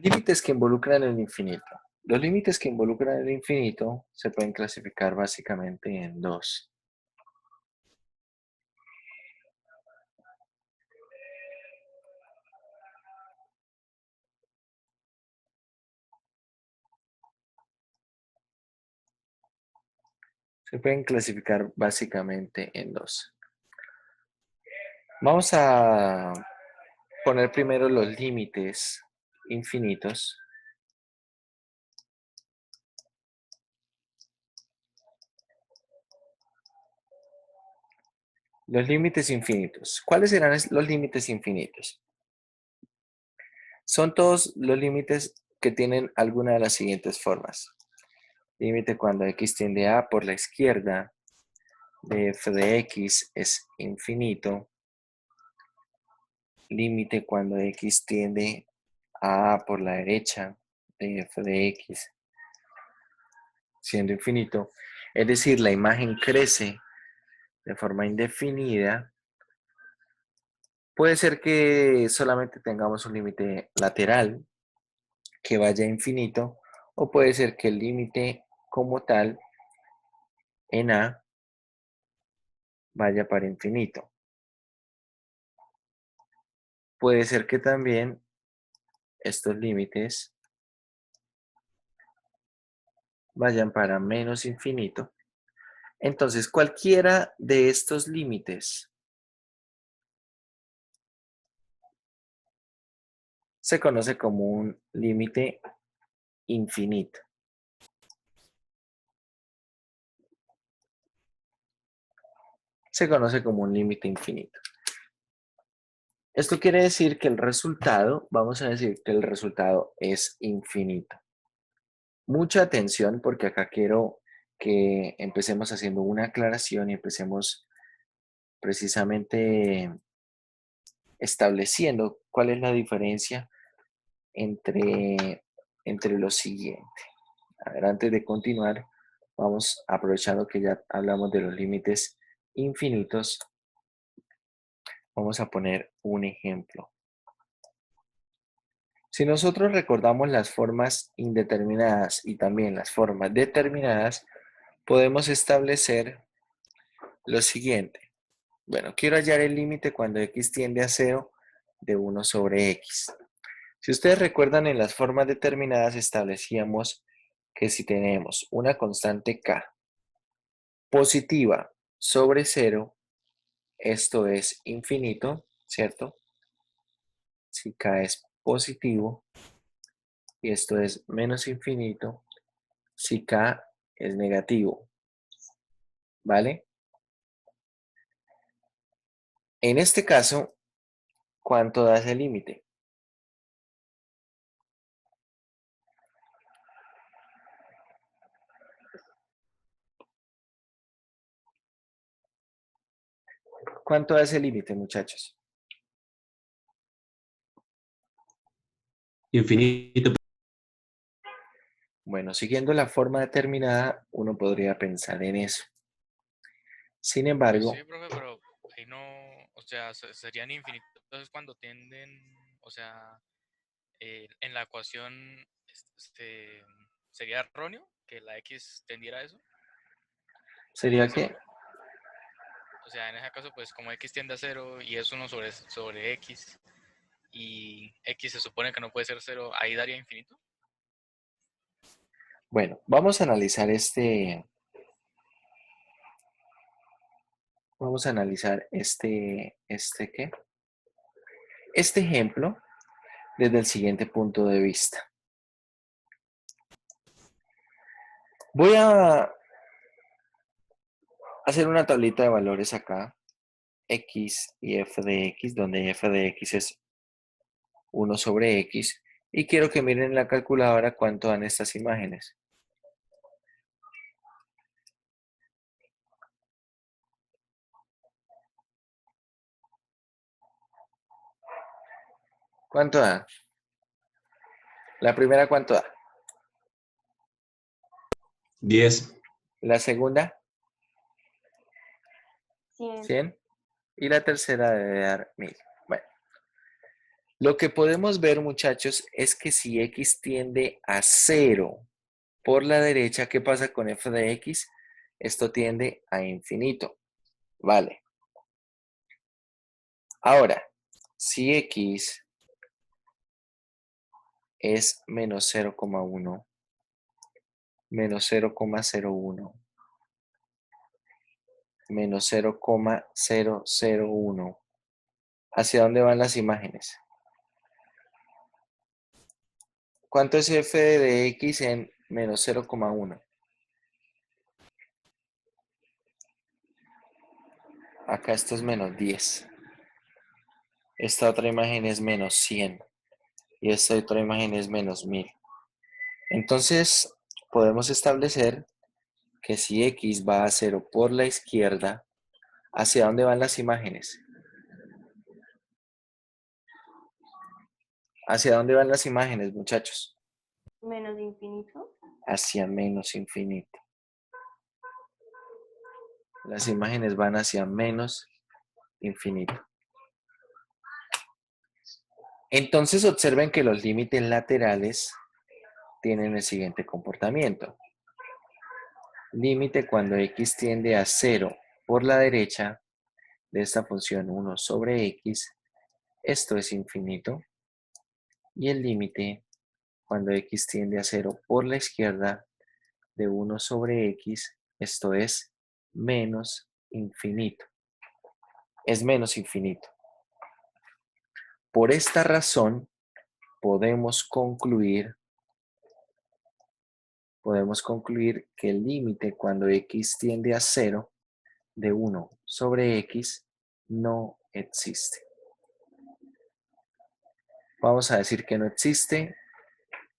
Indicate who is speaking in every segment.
Speaker 1: Límites que involucran el infinito. Los límites que involucran el infinito se pueden clasificar básicamente en dos. Se pueden clasificar básicamente en dos. Vamos a poner primero los límites infinitos. Los límites infinitos. ¿Cuáles serán los límites infinitos? Son todos los límites que tienen alguna de las siguientes formas. Límite cuando x tiende a por la izquierda de f de x es infinito. Límite cuando x tiende a por la derecha de f de x siendo infinito. Es decir, la imagen crece de forma indefinida. Puede ser que solamente tengamos un límite lateral que vaya a infinito, o puede ser que el límite como tal en A vaya para infinito. Puede ser que también estos límites vayan para menos infinito. Entonces, cualquiera de estos límites se conoce como un límite infinito. Se conoce como un límite infinito. Esto quiere decir que el resultado, vamos a decir que el resultado es infinito. Mucha atención porque acá quiero que empecemos haciendo una aclaración y empecemos precisamente estableciendo cuál es la diferencia entre lo siguiente. A ver, antes de continuar, vamos aprovechando que ya hablamos de los límites infinitos, vamos a poner un ejemplo. Si nosotros recordamos las formas indeterminadas y también las formas determinadas, podemos establecer lo siguiente. Bueno, quiero hallar el límite cuando x tiende a 0 de 1 sobre x. Si ustedes recuerdan, en las formas determinadas establecíamos que si tenemos una constante k positiva sobre 0, esto es infinito, ¿cierto? Si k es positivo y esto es menos infinito, si k es negativo, ¿vale? En este caso, ¿cuánto da ese límite? ¿Cuánto da ese límite, muchachos?
Speaker 2: Infinito.
Speaker 1: Bueno, siguiendo la forma determinada, uno podría pensar en eso. Sin
Speaker 3: Pues sí,
Speaker 1: embargo,
Speaker 3: profe, pero ahí no, o sea, serían infinitos. Entonces cuando tienden, o sea, en la ecuación sería erróneo que la x tendiera a eso,
Speaker 1: sería
Speaker 3: a
Speaker 1: que,
Speaker 3: cero. O sea, en ese caso, pues como x tiende a cero y es 1 sobre x y x se supone que no puede ser cero, ahí daría infinito.
Speaker 1: bueno, vamos a analizar ¿qué? Este ejemplo desde el siguiente punto de vista. Voy a hacer una tablita de valores acá, x y f de x, donde f de x es 1 sobre x, y quiero que miren en la calculadora cuánto dan estas imágenes. ¿Cuánto da? La primera, ¿cuánto da?
Speaker 2: 10.
Speaker 1: La segunda,
Speaker 4: 100.
Speaker 1: 100. Y la tercera debe dar 1000. Bueno, Lo que podemos ver, muchachos, es que si x tiende a 0 por la derecha, ¿qué pasa con f de x? Esto tiende a infinito. Vale. Ahora, si x es menos 0,1, menos 0,01, menos 0,001, ¿hacia dónde van las imágenes? ¿Cuánto es f de x en menos 0,1? Acá esto es menos 10. Esta otra imagen es menos 100. Y esta otra imagen es menos 1000. Entonces, podemos establecer que si x va a 0 por la izquierda, ¿hacia dónde van las imágenes? ¿Hacia dónde van las imágenes, muchachos?
Speaker 4: Menos infinito.
Speaker 1: Hacia menos infinito. Las imágenes van hacia menos infinito. Entonces observen que los límites laterales tienen el siguiente comportamiento. Límite cuando x tiende a 0 por la derecha de esta función 1 sobre x, esto es infinito. Y el límite cuando x tiende a 0 por la izquierda de 1 sobre x, esto es menos infinito. Es menos infinito. Por esta razón, podemos concluir que el límite cuando x tiende a 0 de 1 sobre x no existe. Vamos a decir que no existe.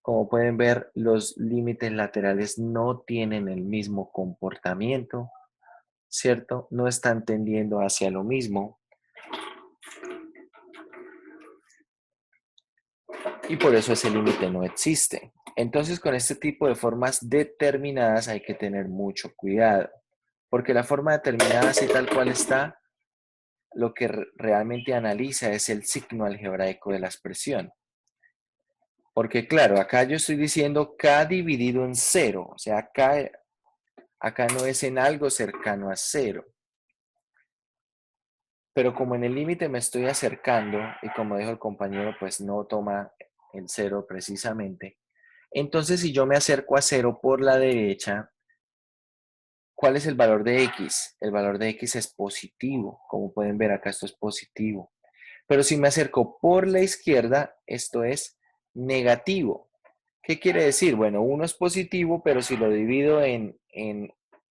Speaker 1: Como pueden ver, los límites laterales no tienen el mismo comportamiento, ¿cierto? No están tendiendo hacia lo mismo. Y por eso ese límite no existe. Entonces, con este tipo de formas determinadas hay que tener mucho cuidado, porque la forma determinada, así tal cual está, lo que realmente analiza es el signo algebraico de la expresión. Porque claro, acá yo estoy diciendo k dividido en 0, o sea, acá no es en algo cercano a 0. Pero como en el límite me estoy acercando, y como dijo el compañero, pues no toma el 0 precisamente. Entonces, si yo me acerco a 0 por la derecha, ¿cuál es el valor de x? El valor de x es positivo. Como pueden ver acá, esto es positivo. Pero si me acerco por la izquierda, esto es negativo. ¿Qué quiere decir? Bueno, 1 es positivo, pero si lo divido en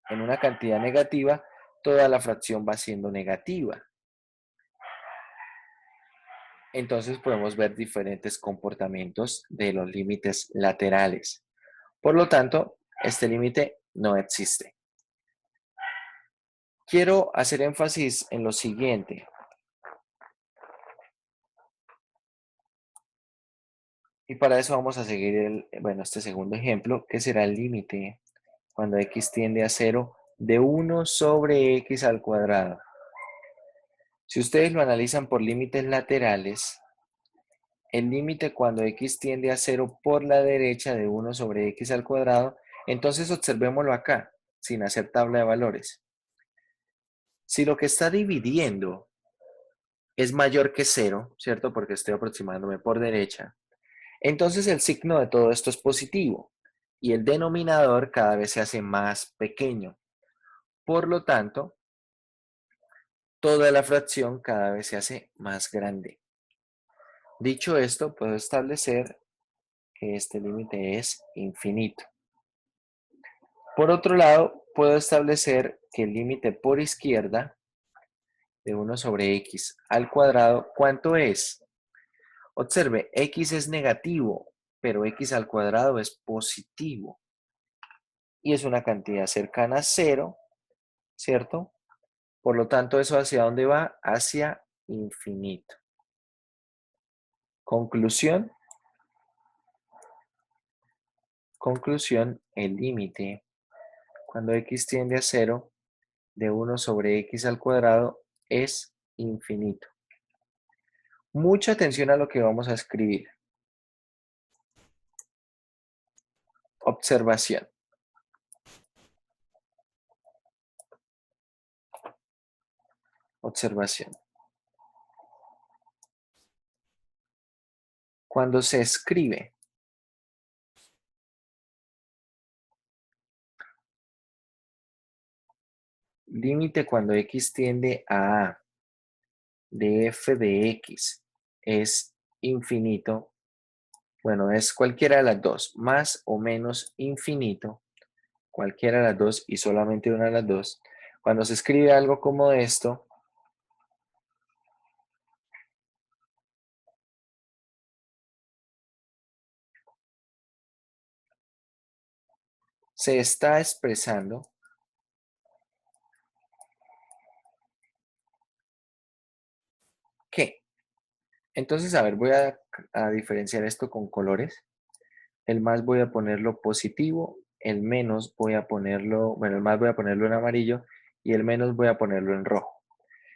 Speaker 1: una cantidad negativa, toda la fracción va siendo negativa. Entonces podemos ver diferentes comportamientos de los límites laterales. Por lo tanto, este límite no existe. Quiero hacer énfasis en lo siguiente. Y para eso vamos a seguir este segundo ejemplo, que será el límite cuando x tiende a 0 de 1 sobre x al cuadrado. Si ustedes lo analizan por límites laterales, el límite cuando x tiende a 0 por la derecha de 1 sobre x al cuadrado, entonces observémoslo acá, sin hacer tabla de valores. Si lo que está dividiendo es mayor que 0, ¿cierto? Porque estoy aproximándome por derecha, entonces el signo de todo esto es positivo y el denominador cada vez se hace más pequeño. Por lo tanto, toda la fracción cada vez se hace más grande. Dicho esto, puedo establecer que este límite es infinito. Por otro lado, puedo establecer que el límite por izquierda de 1 sobre x al cuadrado, ¿cuánto es? Observe, x es negativo, pero x al cuadrado es positivo. Y es una cantidad cercana a 0, ¿cierto? Por lo tanto, ¿eso hacia dónde va? Hacia infinito. Conclusión. Conclusión, el límite cuando x tiende a 0 de 1 sobre x al cuadrado es infinito. Mucha atención a lo que vamos a escribir. Observación. Observación. Cuando se escribe límite cuando x tiende a A de f de x es infinito, bueno, es cualquiera de las dos, más o menos infinito, cualquiera de las dos y solamente una de las dos. Cuando se escribe algo como esto, se está expresando que. Entonces, a ver, voy a diferenciar esto con colores. El más voy a ponerlo positivo, el menos voy a ponerlo, bueno, el más voy a ponerlo en amarillo y el menos voy a ponerlo en rojo.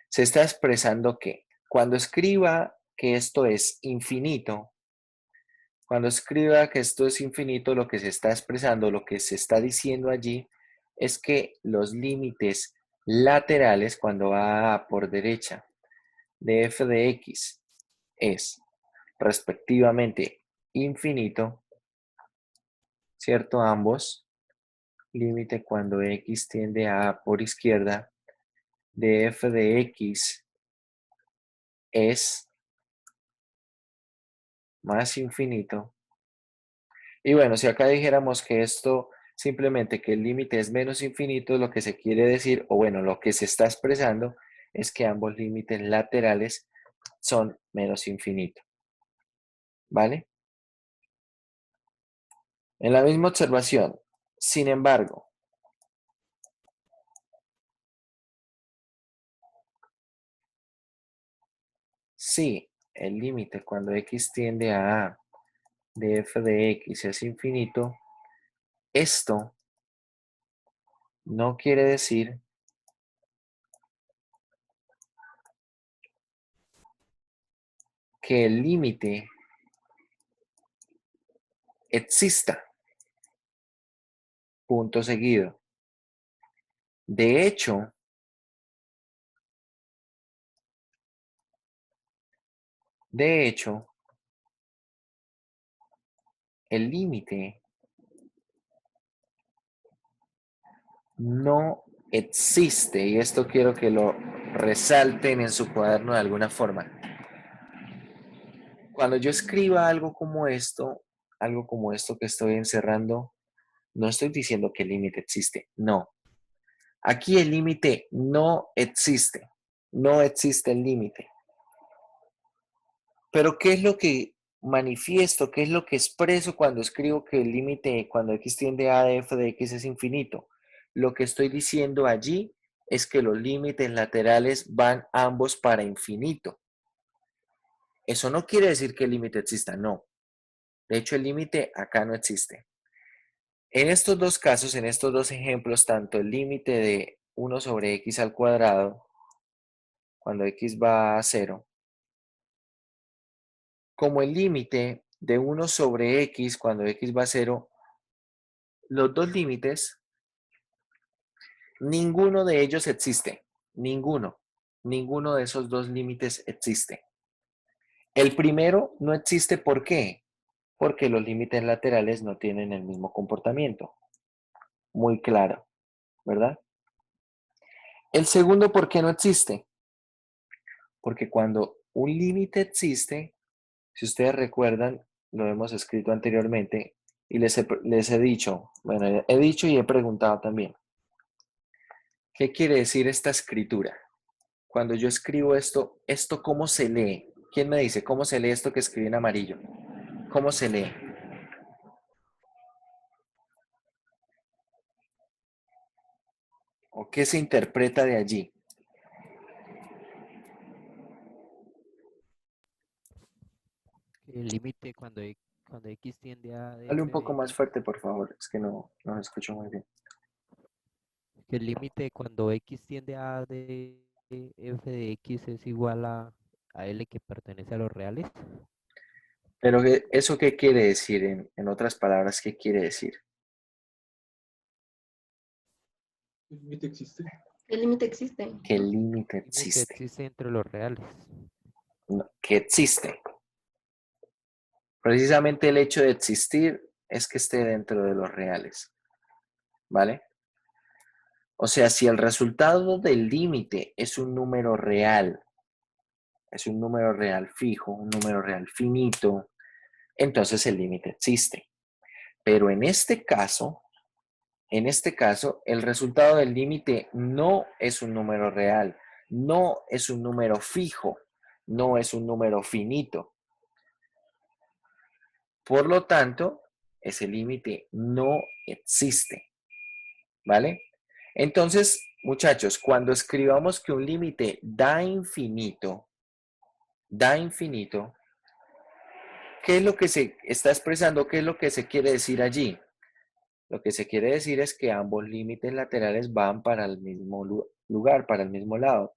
Speaker 1: Se está expresando que cuando escriba que esto es infinito, cuando escriba que esto es infinito, lo que se está expresando, lo que se está diciendo allí es que los límites laterales, cuando va por derecha de f de x, es respectivamente infinito, ¿cierto? Ambos. Límite cuando x tiende a por izquierda de f de x es más infinito. Y bueno, si acá dijéramos que esto simplemente que el límite es menos infinito, lo que se quiere decir, o bueno, lo que se está expresando es que ambos límites laterales son menos infinito. ¿Vale? En la misma observación, sin embargo, si el límite cuando x tiende a A de f de x es infinito, esto no quiere decir que el límite exista. Punto seguido. De hecho, el límite no existe, y esto quiero que lo resalten en su cuaderno de alguna forma. Cuando yo escriba algo como esto que estoy encerrando, no estoy diciendo que el límite existe, no. Aquí el límite no existe, no existe el límite. Pero ¿qué es lo que manifiesto? ¿Qué es lo que expreso cuando escribo que el límite cuando x tiende a de f de x es infinito? Lo que estoy diciendo allí es que los límites laterales van ambos para infinito. Eso no quiere decir que el límite exista, no. De hecho, el límite acá no existe. En estos dos casos, en estos dos ejemplos, tanto el límite de 1 sobre x al cuadrado, cuando x va a 0, como el límite de 1 sobre x cuando x va a 0, los dos límites, ninguno de ellos existe. Ninguno. Ninguno de esos dos límites existe. El primero no existe, ¿por qué? Porque los límites laterales no tienen el mismo comportamiento. Muy claro, ¿verdad? El segundo, ¿por qué no existe? Porque cuando un límite existe, si ustedes recuerdan, lo hemos escrito anteriormente y les he dicho, bueno, he dicho y he preguntado también, ¿qué quiere decir esta escritura? Cuando yo escribo esto, ¿esto cómo se lee? ¿Quién me dice cómo se lee esto que escribí en amarillo? ¿Cómo se lee? ¿O qué se interpreta de allí?
Speaker 5: El límite cuando x tiende a de
Speaker 1: Dale un
Speaker 5: f de
Speaker 1: poco más
Speaker 5: x,
Speaker 1: fuerte, por favor, es que no me escucho muy bien.
Speaker 5: que el límite cuando x tiende a de f de x es igual a a L que pertenece a los reales.
Speaker 1: Pero ¿eso qué quiere decir? En otras palabras, ¿qué quiere decir?
Speaker 2: ¿El límite existe?
Speaker 6: El límite existe.
Speaker 1: Que el límite
Speaker 5: El límite
Speaker 1: existe.
Speaker 5: existe entre los reales.
Speaker 1: No, que existe. Precisamente el hecho de existir es que esté dentro de los reales. ¿Vale? O sea, si el resultado del límite es un número real, es un número real fijo, un número real finito, entonces el límite existe. Pero en este caso, el resultado del límite no es un número real, no es un número fijo, no es un número finito. Por lo tanto, ese límite no existe, ¿vale? Entonces, muchachos, cuando escribamos que un límite da infinito, ¿qué es lo que se está expresando? ¿Qué es lo que se quiere decir allí? Lo que se quiere decir es que ambos límites laterales van para el mismo lugar, para el mismo lado.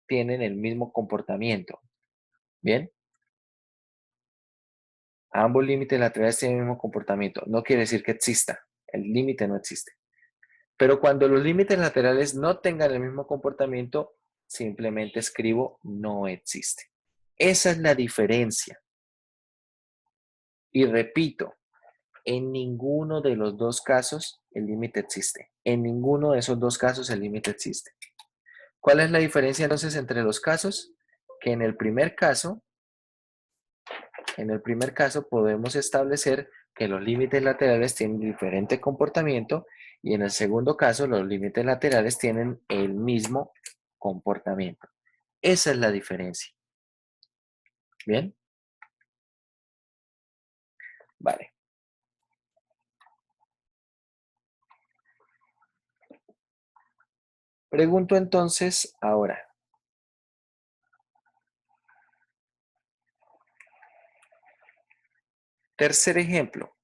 Speaker 1: Tienen el mismo comportamiento. ¿Bien? Ambos límites laterales tienen el mismo comportamiento. No quiere decir que exista. El límite no existe. Pero cuando los límites laterales no tengan el mismo comportamiento, simplemente escribo no existe. Esa es la diferencia. Y repito, en ninguno de los dos casos el límite existe. En ninguno de esos dos casos el límite existe. ¿Cuál es la diferencia entonces entre los casos? Que en el primer caso podemos establecer que los límites laterales tienen diferente comportamiento y en el segundo caso los límites laterales tienen el mismo comportamiento. Esa es la diferencia. ¿Bien? Vale. Pregunto entonces ahora. Tercer ejemplo.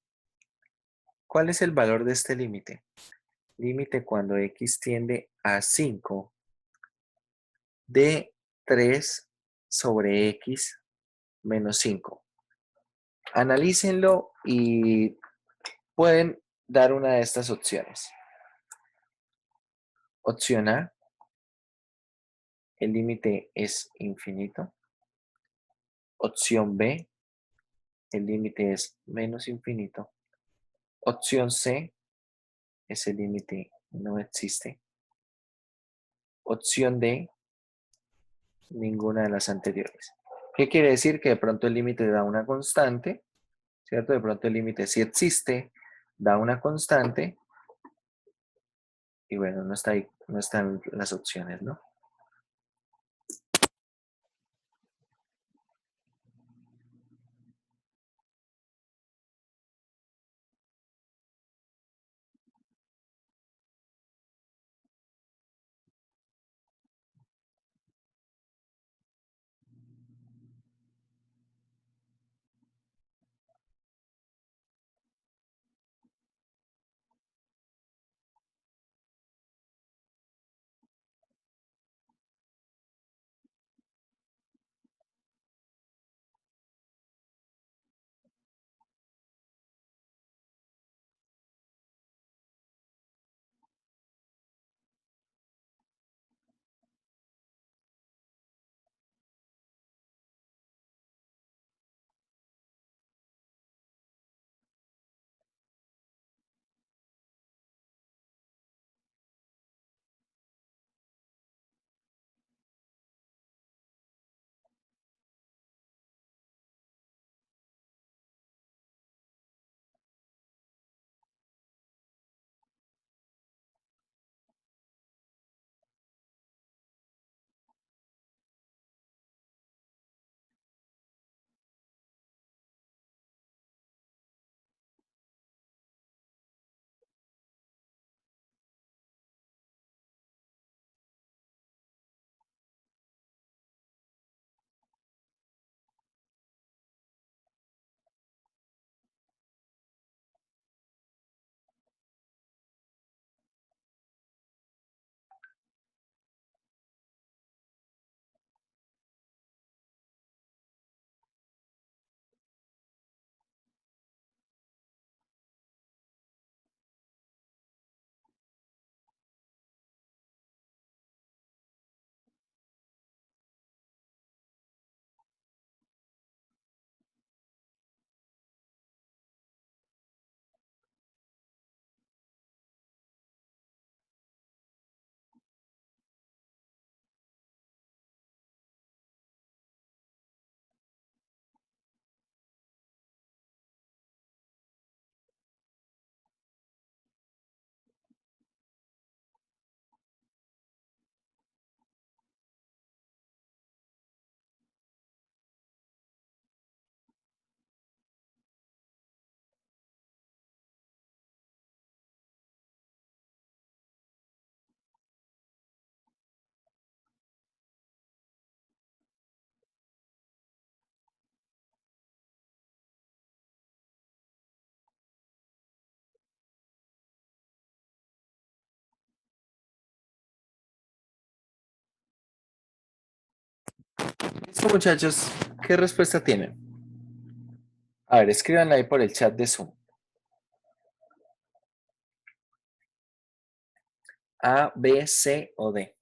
Speaker 1: ¿Cuál es el valor de este límite? Límite cuando x tiende a 5 de 3 sobre x menos 5. Analícenlo y pueden dar una de estas opciones. Opción A, el límite es infinito. Opción B, el límite es menos infinito. Opción C, ese límite no existe. Opción D, ninguna de las anteriores. ¿Qué quiere decir? Que de pronto el límite da una constante, ¿cierto? De pronto el límite sí existe, da una constante, y bueno, no está ahí, no están las opciones, ¿no? Listo, muchachos, ¿qué respuesta tienen? A ver, escríbanla ahí por el chat de Zoom. A, B, C o D.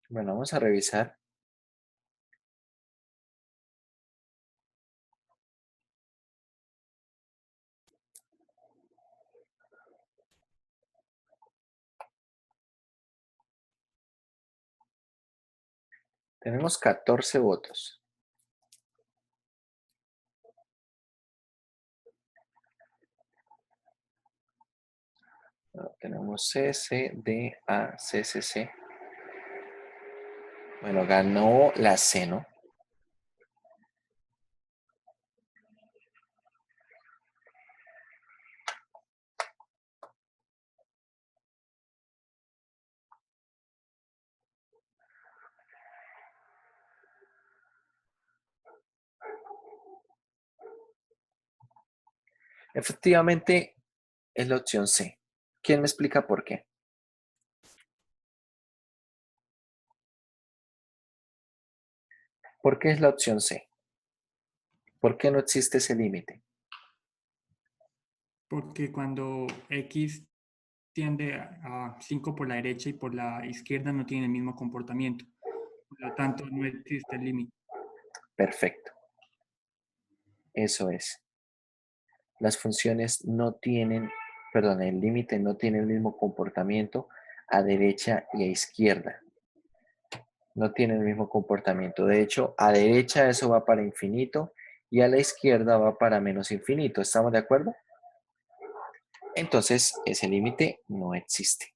Speaker 1: Bueno, vamos a revisar. Tenemos 14 votos. Tenemos C, C, D, A, C, C, C. Bueno, ganó la C, ¿no? Efectivamente, es la opción C. ¿Quién me explica por qué? ¿Por qué es la opción C? ¿Por qué no existe ese límite?
Speaker 6: Porque cuando X tiende a 5 por la derecha y por la izquierda no tiene el mismo comportamiento. Por lo tanto, no existe el límite.
Speaker 1: Perfecto. Eso es. Las funciones no tienen, perdón, el límite no tiene el mismo comportamiento a derecha y a izquierda. No tiene el mismo comportamiento. De hecho, a derecha eso va para infinito y a la izquierda va para menos infinito. ¿Estamos de acuerdo? Entonces, ese límite no existe.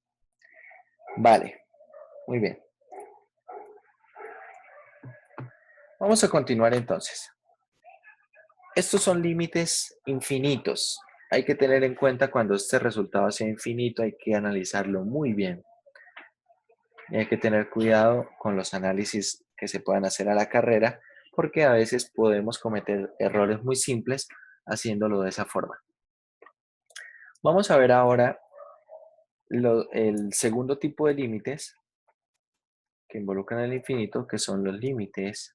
Speaker 1: Vale, muy bien. Vamos a continuar entonces. Estos son límites infinitos. Hay que tener en cuenta cuando este resultado sea infinito, hay que analizarlo muy bien. Y hay que tener cuidado con los análisis que se puedan hacer a la carrera, porque a veces podemos cometer errores muy simples haciéndolo de esa forma. Vamos a ver ahora el segundo tipo de límites que involucran el infinito, que son los límites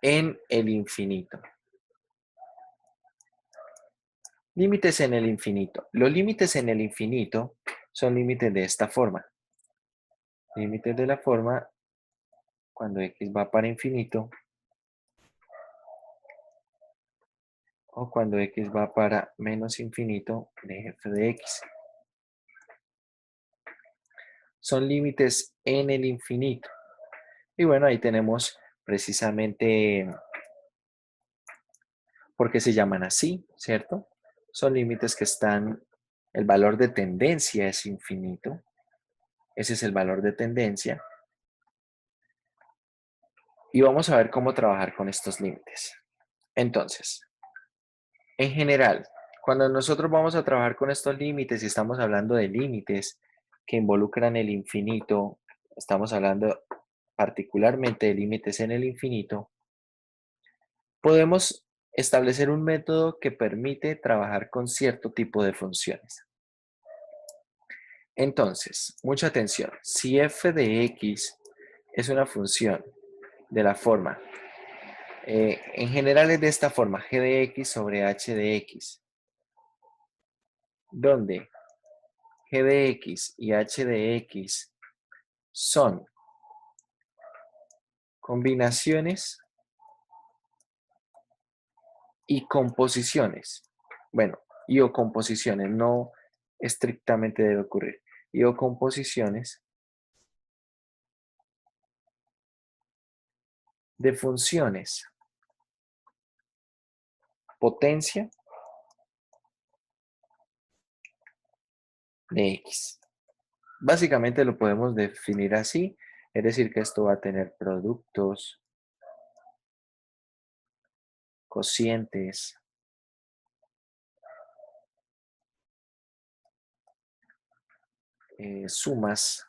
Speaker 1: en el infinito. Límites en el infinito. Los límites en el infinito son límites de esta forma. Límites de la forma cuando x va para infinito o cuando x va para menos infinito de f de x. Son límites en el infinito. Y bueno, ahí tenemos precisamente por qué se llaman así, ¿cierto? Son límites que están, el valor de tendencia es infinito. Ese es el valor de tendencia. Y vamos a ver cómo trabajar con estos límites. Entonces, en general, cuando nosotros vamos a trabajar con estos límites y estamos hablando de límites que involucran el infinito, estamos hablando particularmente de límites en el infinito, podemos establecer un método que permite trabajar con cierto tipo de funciones. Entonces, mucha atención, si f de x es una función de la forma En general es de esta forma, g de x sobre h de x, donde g de x y h de x son combinaciones y composiciones. Bueno, y o composiciones, no estrictamente debe ocurrir. Y o composiciones de funciones potencia de x. Básicamente lo podemos definir así, es decir que esto va a tener productos, cocientes, sumas,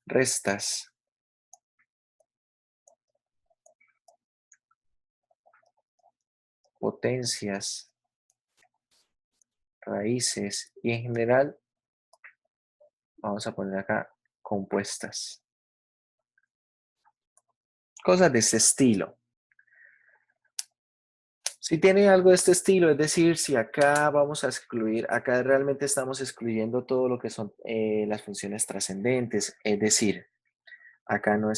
Speaker 1: restas, potencias, raíces y en general vamos a poner acá compuestas. Cosas de ese estilo. Si tiene algo de este estilo, es decir, si acá vamos a excluir, acá realmente estamos excluyendo todo lo que son las funciones trascendentes, es decir, acá no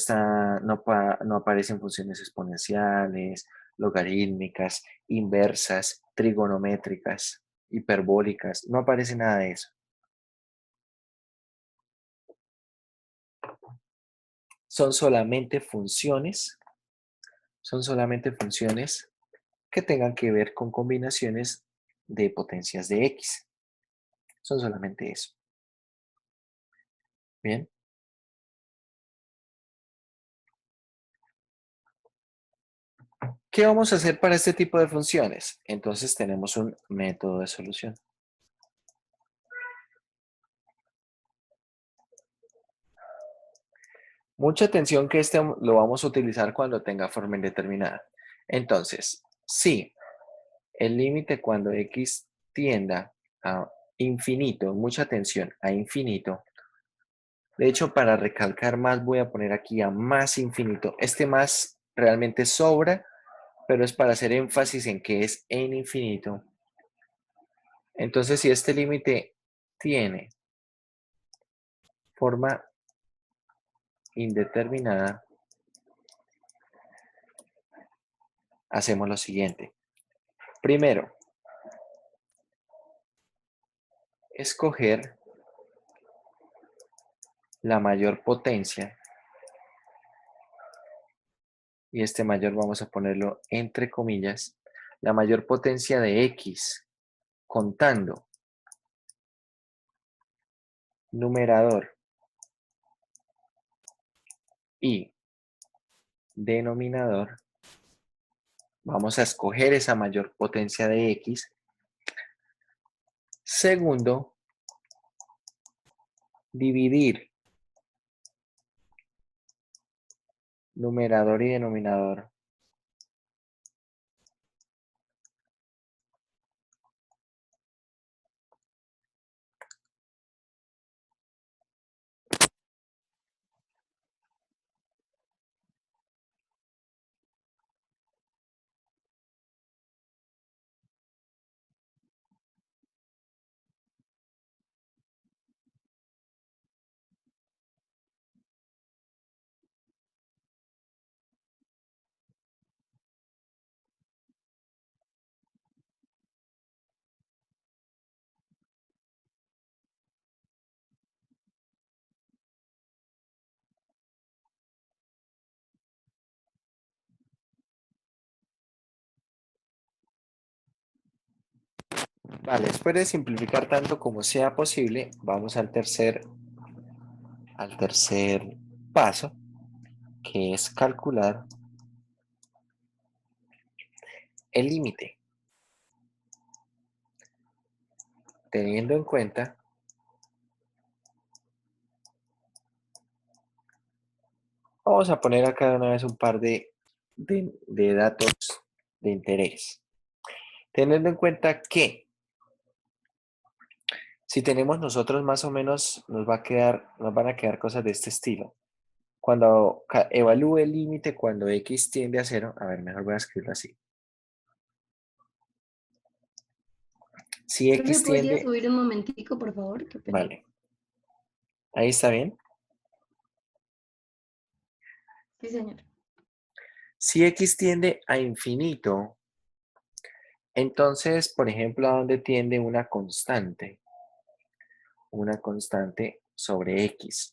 Speaker 1: aparecen funciones exponenciales, logarítmicas, inversas, trigonométricas, hiperbólicas, no aparece nada de eso. Son solamente funciones que tengan que ver con combinaciones de potencias de x. Son solamente eso. Bien. ¿Qué vamos a hacer para este tipo de funciones? Entonces tenemos un método de solución. Mucha atención que este lo vamos a utilizar cuando tenga forma indeterminada. Entonces, si el límite cuando x tienda a infinito, mucha atención, a infinito. De hecho, para recalcar más voy a poner aquí a más infinito. Este más realmente sobra, pero es para hacer énfasis en que es en infinito. Entonces, si este límite tiene forma indeterminada, hacemos lo siguiente. Primero, escoger la mayor potencia. Y este mayor vamos a ponerlo entre comillas. La mayor potencia de x contando numerador y denominador. Vamos a escoger esa mayor potencia de x. Segundo, dividir numerador y denominador Vale, después de simplificar tanto como sea posible, vamos al tercer paso, que es calcular el límite. Teniendo en cuenta vamos a poner acá de una vez un par de datos de interés. Teniendo en cuenta que si tenemos nosotros más o menos, nos van a quedar cosas de este estilo. Cuando evalúe el límite cuando x tiende a 0, a ver, mejor voy a escribirlo así. Si
Speaker 7: Profe,
Speaker 1: x
Speaker 7: ¿podría
Speaker 1: tiende,
Speaker 7: subir un momentico, por favor? Qué pena.
Speaker 1: vale, ahí está bien.
Speaker 7: Sí, señor.
Speaker 1: Si x tiende a infinito, entonces, por ejemplo, ¿a dónde tiende una constante? Una constante sobre x.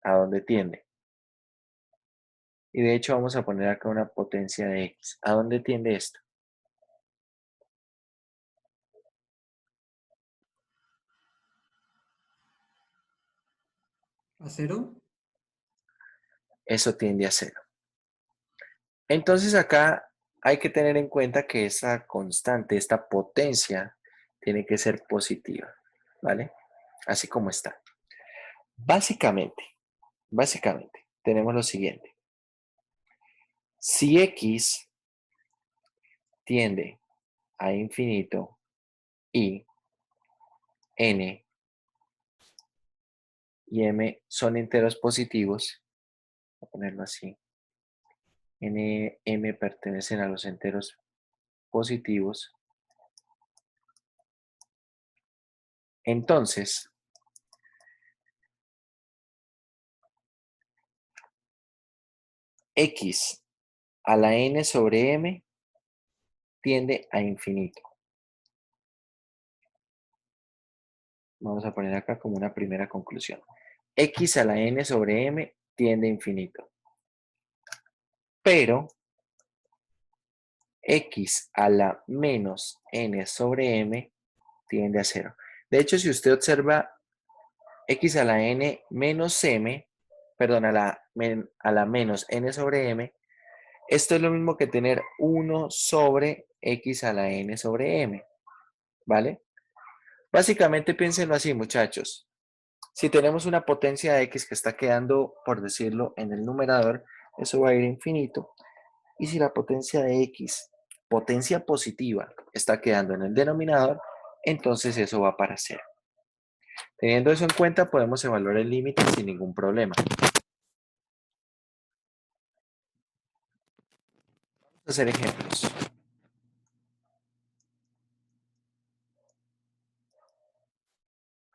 Speaker 1: ¿A dónde tiende? Y de hecho vamos a poner acá una potencia de x. ¿A dónde tiende esto?
Speaker 6: ¿A cero?
Speaker 1: Eso tiende a 0. Entonces acá hay que tener en cuenta que esa constante, esta potencia, tiene que ser positiva, ¿vale? Así como está. Básicamente, tenemos lo siguiente. Si x tiende a infinito y n y m son enteros positivos, voy a ponerlo así, n, m pertenecen a los enteros positivos, entonces x a la n sobre m tiende a infinito. Vamos a poner acá como una primera conclusión. X a la n sobre m tiende a infinito. Pero x a la menos n sobre m tiende a 0. De hecho, si usted observa x a la n menos m, perdón, a la menos n sobre m, esto es lo mismo que tener 1 sobre x a la n sobre m, ¿vale? Básicamente piénsenlo así, muchachos. Si tenemos una potencia de x que está quedando, por decirlo, en el numerador, eso va a ir a infinito. Y si la potencia de x, potencia positiva, está quedando en el denominador, entonces eso va para 0. Teniendo eso en cuenta, podemos evaluar el límite sin ningún problema. Vamos a hacer ejemplos.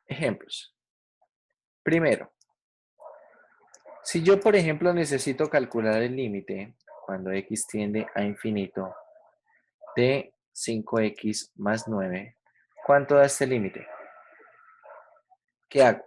Speaker 1: Ejemplos. Primero, si yo, por ejemplo, necesito calcular el límite cuando x tiende a infinito de 5x más 9, ¿cuánto da este límite? ¿Qué hago?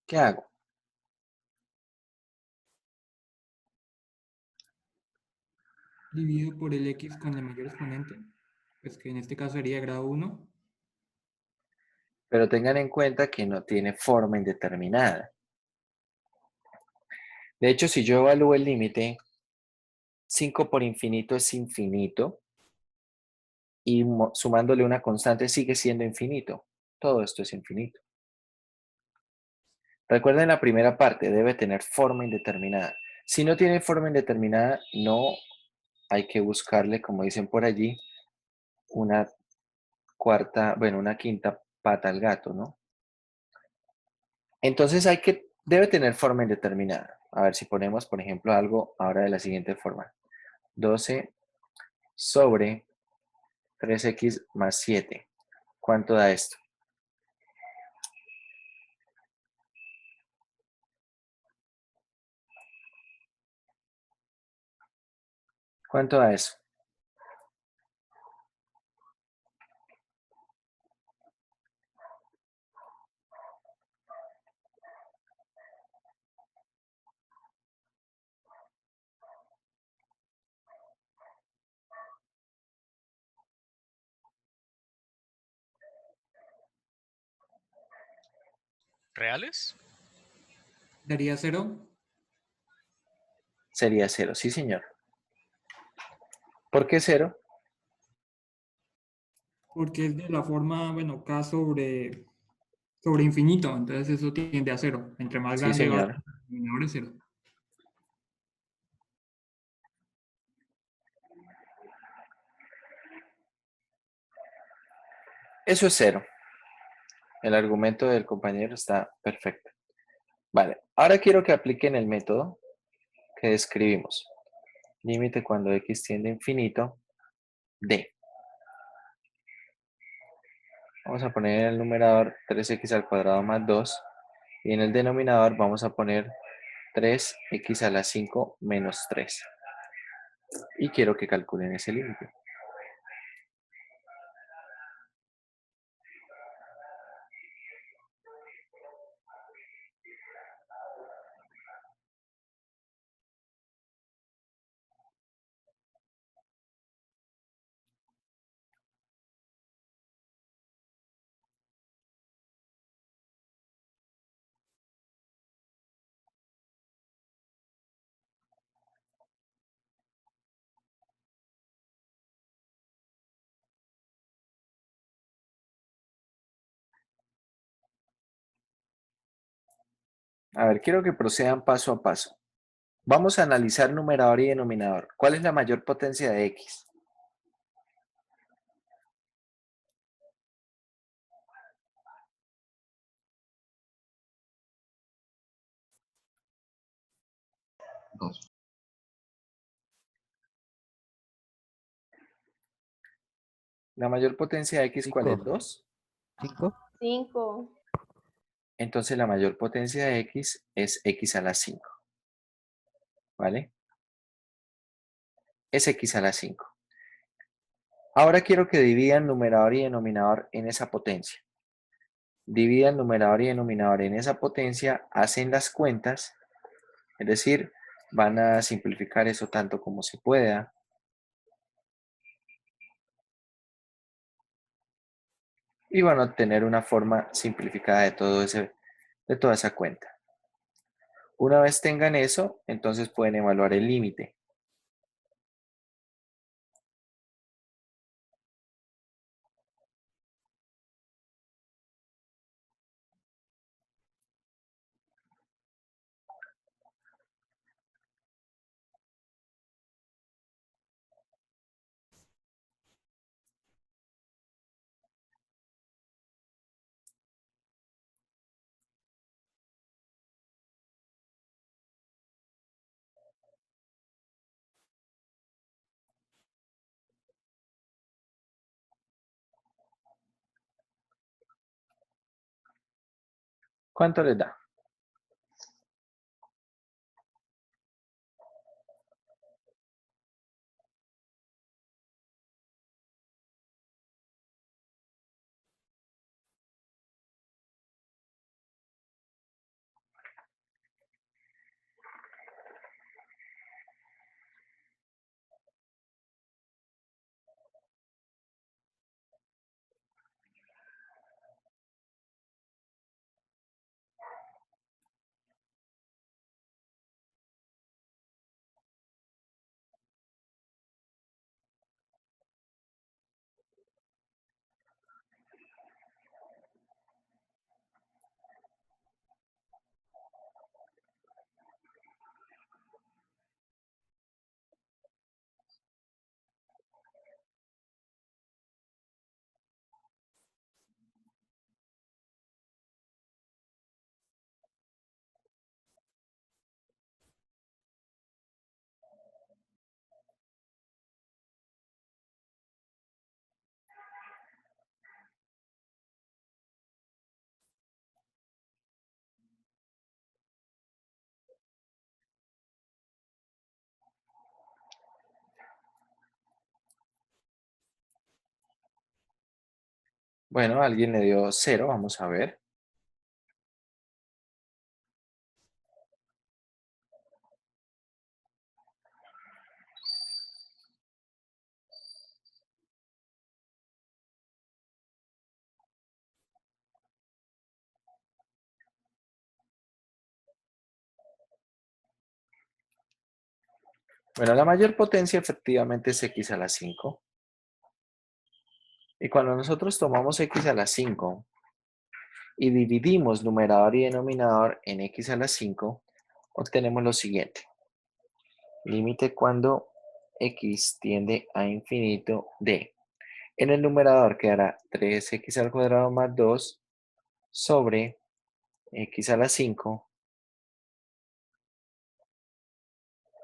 Speaker 1: ¿Qué hago?
Speaker 6: Dividido por el x con el mayor exponente, pues que en este caso sería grado 1.
Speaker 1: Pero tengan en cuenta que no tiene forma indeterminada. De hecho, si yo evalúo el límite, 5 por infinito es infinito y sumándole una constante sigue siendo infinito. Todo esto es infinito. Recuerden la primera parte, debe tener forma indeterminada. Si no tiene forma indeterminada, no hay que buscarle, como dicen por allí, una una quinta pata al gato, ¿no? Entonces debe tener forma indeterminada. A ver si ponemos, por ejemplo, algo ahora de la siguiente forma. 12 sobre 3x más 7. ¿Cuánto da esto? ¿Cuánto da eso?
Speaker 3: ¿Reales?
Speaker 6: Daría 0.
Speaker 1: Sería 0, sí señor. ¿Por qué 0?
Speaker 6: Porque es de la forma, bueno, k sobre sobre infinito, entonces eso tiende a 0. Entre más
Speaker 1: Sí,
Speaker 6: grande va a ser,
Speaker 1: señor.
Speaker 6: el denominador es 0.
Speaker 1: Eso es 0. El argumento del compañero está perfecto. Vale, ahora quiero que apliquen el método que describimos. Límite cuando x tiende a infinito de. Vamos a poner en el numerador 3x al cuadrado más 2 y en el denominador vamos a poner 3x a la 5 menos 3. Y quiero que calculen ese límite. A ver, quiero que procedan paso a paso. Vamos a analizar numerador y denominador. ¿Cuál es la mayor potencia de x?
Speaker 2: Dos.
Speaker 1: ¿La mayor potencia de x cuál es?
Speaker 5: 5.
Speaker 1: 2.
Speaker 5: 5.
Speaker 4: 5.
Speaker 1: Entonces la mayor potencia de x es x a la 5. ¿Vale? Es x a la 5. Ahora quiero que dividan numerador y denominador en esa potencia. Dividan numerador y denominador en esa potencia, hacen las cuentas, es decir, van a simplificar eso tanto como se pueda. Y van a obtener una forma simplificada de toda esa cuenta. Una vez tengan eso, entonces pueden evaluar el límite. ¿Cuánto les da? Bueno, alguien le dio 0, vamos a ver. Bueno, la mayor potencia efectivamente es x a la 5. Y cuando nosotros tomamos x a la 5 y dividimos numerador y denominador en x a la 5, obtenemos lo siguiente. Límite cuando x tiende a infinito de. En el numerador quedará 3x al cuadrado más 2 sobre x a la 5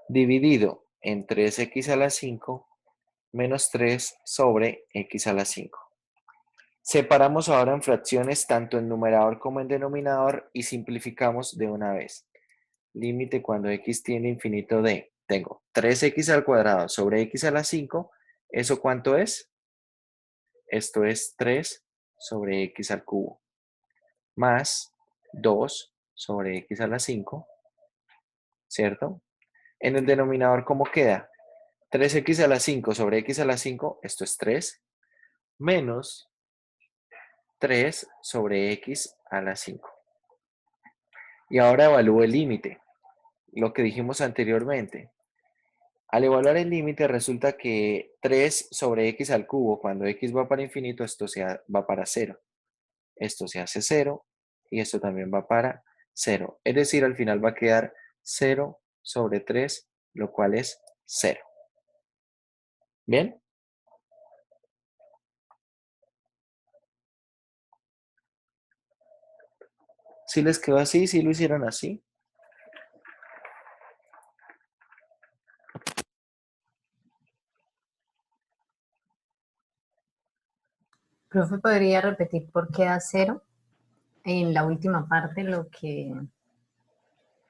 Speaker 1: dividido en 3x a la 5 menos 3 sobre x a la 5. Separamos ahora en fracciones tanto en numerador como en denominador y simplificamos de una vez. Límite cuando x tiende a infinito de. Tengo 3x al cuadrado sobre x a la 5. ¿Eso cuánto es? Esto es 3 sobre x al cubo. Más 2 sobre x a la 5. ¿Cierto? En el denominador, ¿cómo queda? 3x a la 5 sobre x a la 5. Esto es 3. Menos 3 sobre x a la 5. Y ahora evalúo el límite. Lo que dijimos anteriormente. Al evaluar el límite resulta que 3 sobre x al cubo, cuando x va para infinito, esto va para 0. Esto se hace 0 y esto también va para 0. Es decir, al final va a quedar 0 sobre 3, lo cual es 0. ¿Bien? Si les quedó así, si lo hicieron así.
Speaker 8: Profe, ¿podría repetir por qué da 0? En la última parte,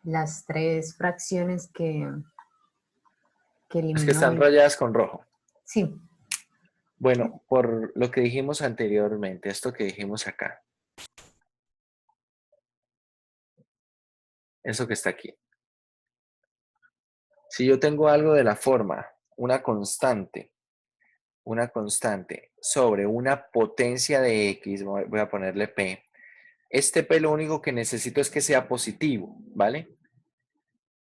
Speaker 8: las tres fracciones que
Speaker 1: Es que están
Speaker 8: eliminó.
Speaker 1: rayadas con rojo.
Speaker 8: Sí,
Speaker 1: Bueno, por lo que dijimos anteriormente, esto que dijimos acá. Eso que está aquí. Si yo tengo algo de la forma, una constante sobre una potencia de x, voy a ponerle p. Este p lo único que necesito es que sea positivo, ¿vale?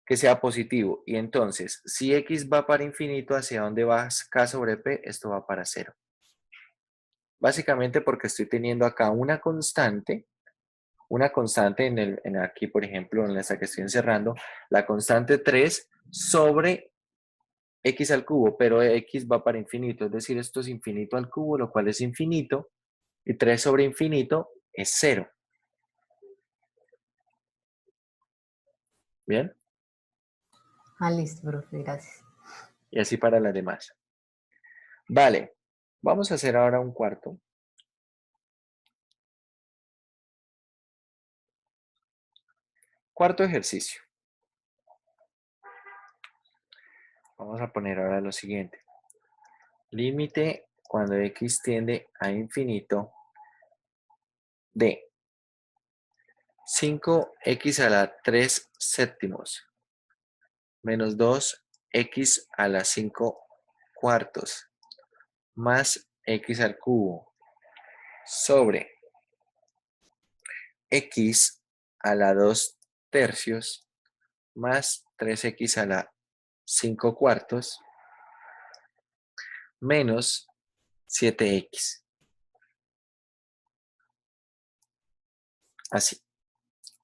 Speaker 1: Que sea positivo. Y entonces, si x va para infinito, ¿hacia dónde va k sobre p? Esto va para 0. Básicamente porque estoy teniendo acá una constante en aquí, por ejemplo, en esta que estoy encerrando, la constante 3 sobre x al cubo, pero x va para infinito, es decir, esto es infinito al cubo, lo cual es infinito, y 3 sobre infinito es 0. ¿Bien?
Speaker 8: listo, profe, gracias.
Speaker 1: Y así para las demás. Vale, vamos a hacer ahora un cuarto. Cuarto ejercicio. Vamos a poner ahora lo siguiente. Límite cuando x tiende a infinito de 5x a la 3 séptimos menos 2x a la 5 cuartos más x al cubo sobre x a la 2 tercios más 3x a la 5 cuartos menos 7x. Así.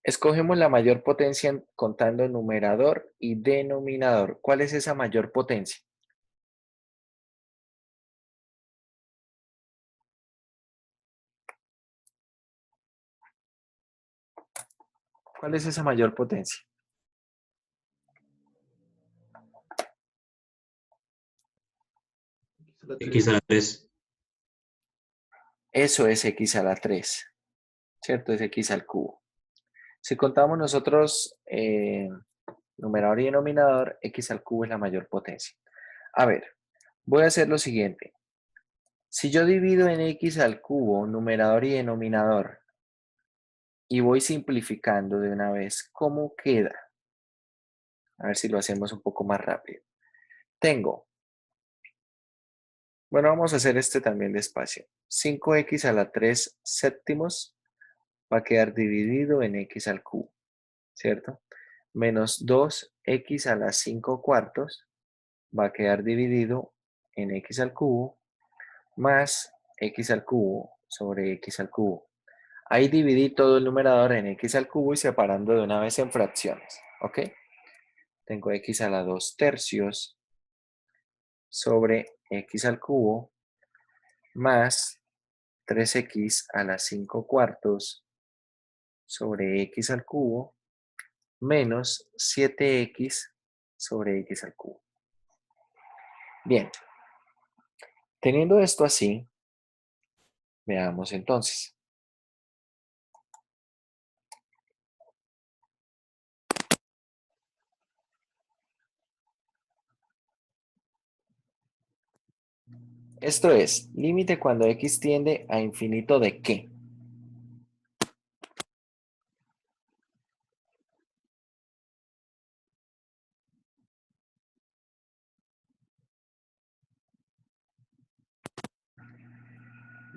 Speaker 1: Escogemos la mayor potencia contando numerador y denominador. ¿Cuál es esa mayor potencia? ¿Cuál es esa mayor potencia?
Speaker 2: X a la 3.
Speaker 1: Eso es x a la 3, ¿cierto? Es x al cubo. Si contamos nosotros numerador y denominador, x al cubo es la mayor potencia. A ver, voy a hacer lo siguiente. Si yo divido en x al cubo, numerador y denominador, y voy simplificando de una vez, ¿cómo queda? A ver si lo hacemos un poco más rápido. Tengo, bueno, vamos a hacer este también despacio. 5x a la 3 séptimos va a quedar dividido en x al cubo, ¿cierto? Menos 2x a la 5 cuartos va a quedar dividido en x al cubo más x al cubo sobre x al cubo. Ahí dividí todo el numerador en x al cubo y separando de una vez en fracciones, ¿ok? Tengo x a la 2 tercios sobre x al cubo más 3x a la 5 cuartos sobre x al cubo menos 7x sobre x al cubo. Bien, teniendo esto así, veamos entonces. Esto es, límite cuando x tiende a infinito ¿de qué?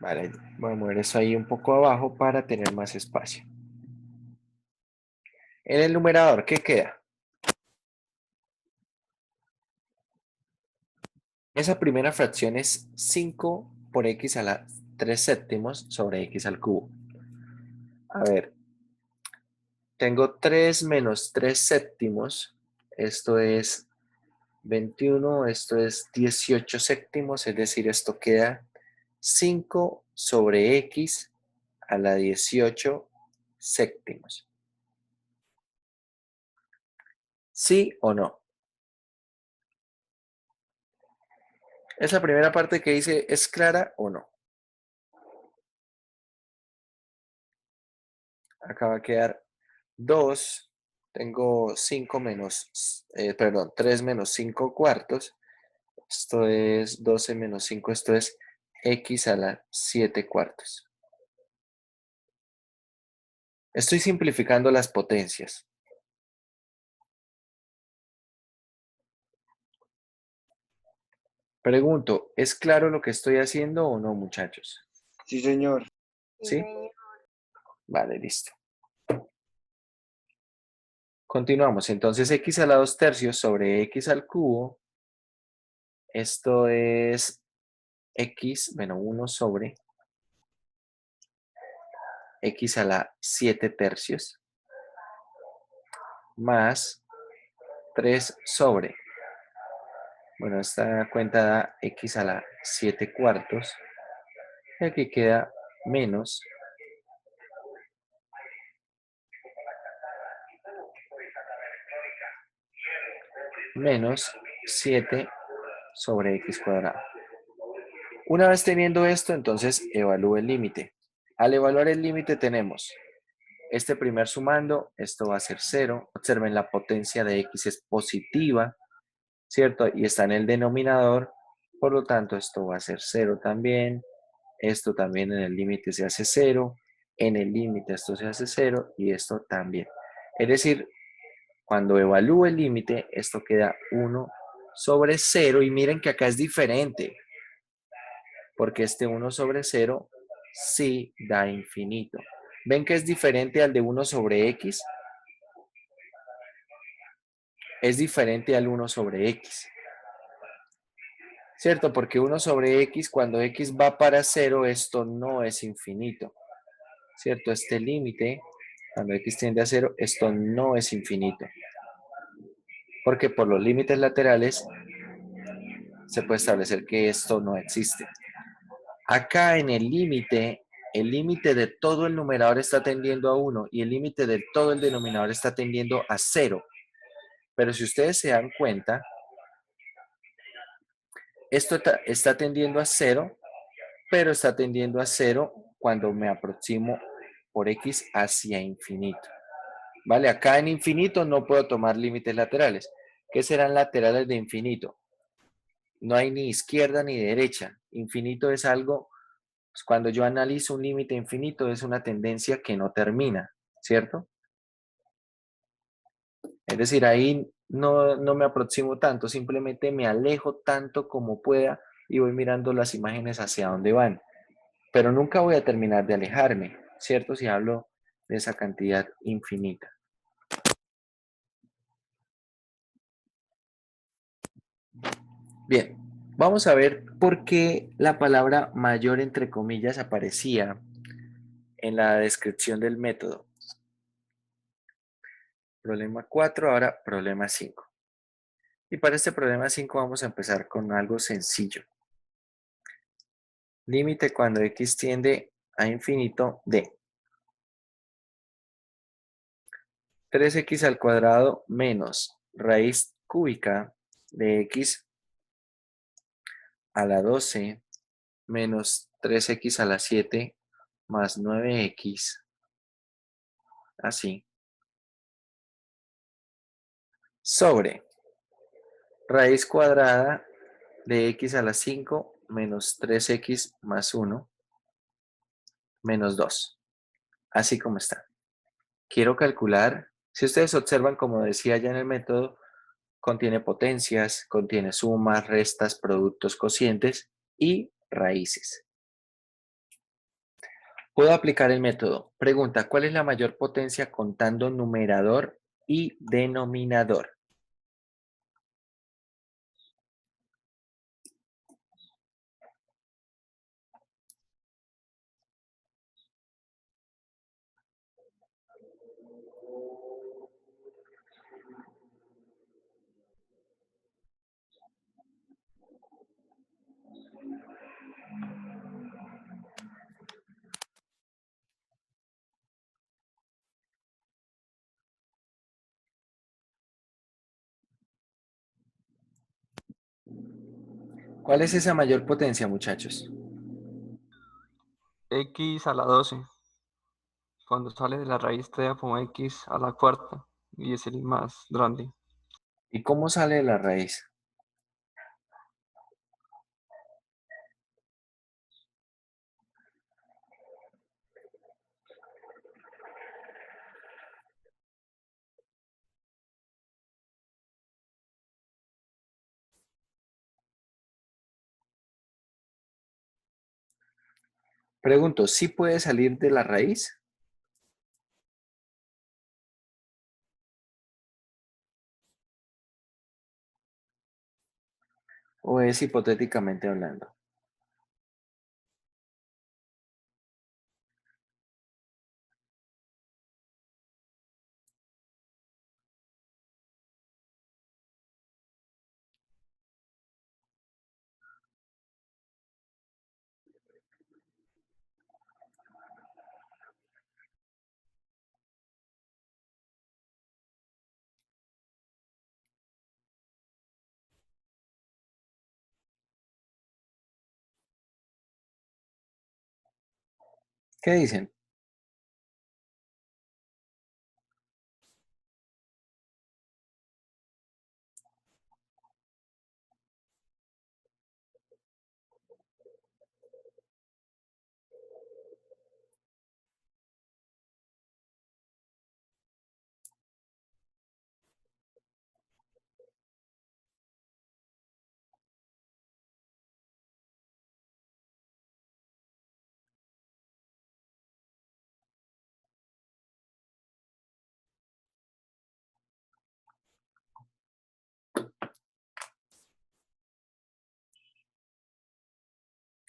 Speaker 1: Vale, voy a mover eso ahí un poco abajo para tener más espacio. En el numerador, ¿qué queda? Esa primera fracción es 5 por x a la 3 séptimos sobre x al cubo. A ver, tengo 3 menos 3 séptimos. Esto es 21, esto es 18 séptimos, es decir, esto queda 5 sobre x a la 18 séptimos. ¿Sí o no? Esa primera parte que dice, ¿es clara o no? Acá va a quedar 2. Tengo 5 menos, perdón, 3 menos 5 cuartos. Esto es 12 menos 5, esto es x a la 7 cuartos. Estoy simplificando las potencias. Pregunto, ¿es claro lo que estoy haciendo o no, muchachos?
Speaker 2: Sí, señor.
Speaker 1: ¿Sí?
Speaker 4: señor.
Speaker 1: Vale, listo. Continuamos. Entonces, x a la 2 tercios sobre x al cubo. Esto es x, bueno, 1 sobre x a la 7 tercios más 3 sobre, bueno, esta cuenta da x a la 7 cuartos, y aquí queda menos menos 7 sobre x cuadrado. Una vez teniendo esto, entonces evalúo el límite. Al evaluar el límite tenemos este primer sumando, esto va a ser 0. Observen, la potencia de x es positiva, ¿cierto? Y está en el denominador, por lo tanto esto va a ser 0 también. Esto también en el límite se hace 0. En el límite esto se hace 0 y esto también. Es decir, cuando evalúo el límite, esto queda 1 sobre 0. Y miren que acá es diferente, porque este 1 sobre 0 sí da infinito. ¿Ven que es diferente al de 1 sobre x? Es diferente al 1 sobre x. ¿Cierto? Porque 1 sobre x, cuando x va para 0, esto no es infinito. ¿Cierto? Este límite, cuando x tiende a 0, esto no es infinito. Porque por los límites laterales se puede establecer que esto no existe. Acá en el límite de todo el numerador está tendiendo a 1 y el límite de todo el denominador está tendiendo a 0. Pero si ustedes se dan cuenta, esto está tendiendo a 0, pero está tendiendo a 0 cuando me aproximo por x hacia infinito. ¿Vale? Acá en infinito no puedo tomar límites laterales. ¿Qué serán laterales de infinito? No hay ni izquierda ni derecha. Infinito es algo, pues, cuando yo analizo un límite infinito, es una tendencia que no termina, ¿cierto? Es decir, ahí no me aproximo tanto, simplemente me alejo tanto como pueda y voy mirando las imágenes hacia dónde van. Pero nunca voy a terminar de alejarme, ¿cierto? Si hablo de esa cantidad infinita. Bien, vamos a ver por qué la palabra mayor entre comillas aparecía en la descripción del método. Problema 4, ahora problema 5. Y para este problema 5 vamos a empezar con algo sencillo. Límite cuando x tiende a infinito de 3x al cuadrado menos raíz cúbica de x a la 12 menos 3x a la 7 más 9x, así, sobre raíz cuadrada de x a la 5 menos 3x más 1 menos 2, así como está. Quiero calcular, si ustedes observan, como decía ya en el método, contiene potencias, contiene sumas, restas, productos, cocientes y raíces. Puedo aplicar el método. Pregunta, ¿cuál es la mayor potencia contando numerador y denominador? ¿Cuál es esa mayor potencia, muchachos?
Speaker 2: X a la 12. Cuando sale de la raíz te da como X a la cuarta. Y es el más grande.
Speaker 1: ¿Y cómo sale de la raíz? Pregunto, ¿sí puede salir de la raíz? ¿O es hipotéticamente hablando? ¿Qué dicen?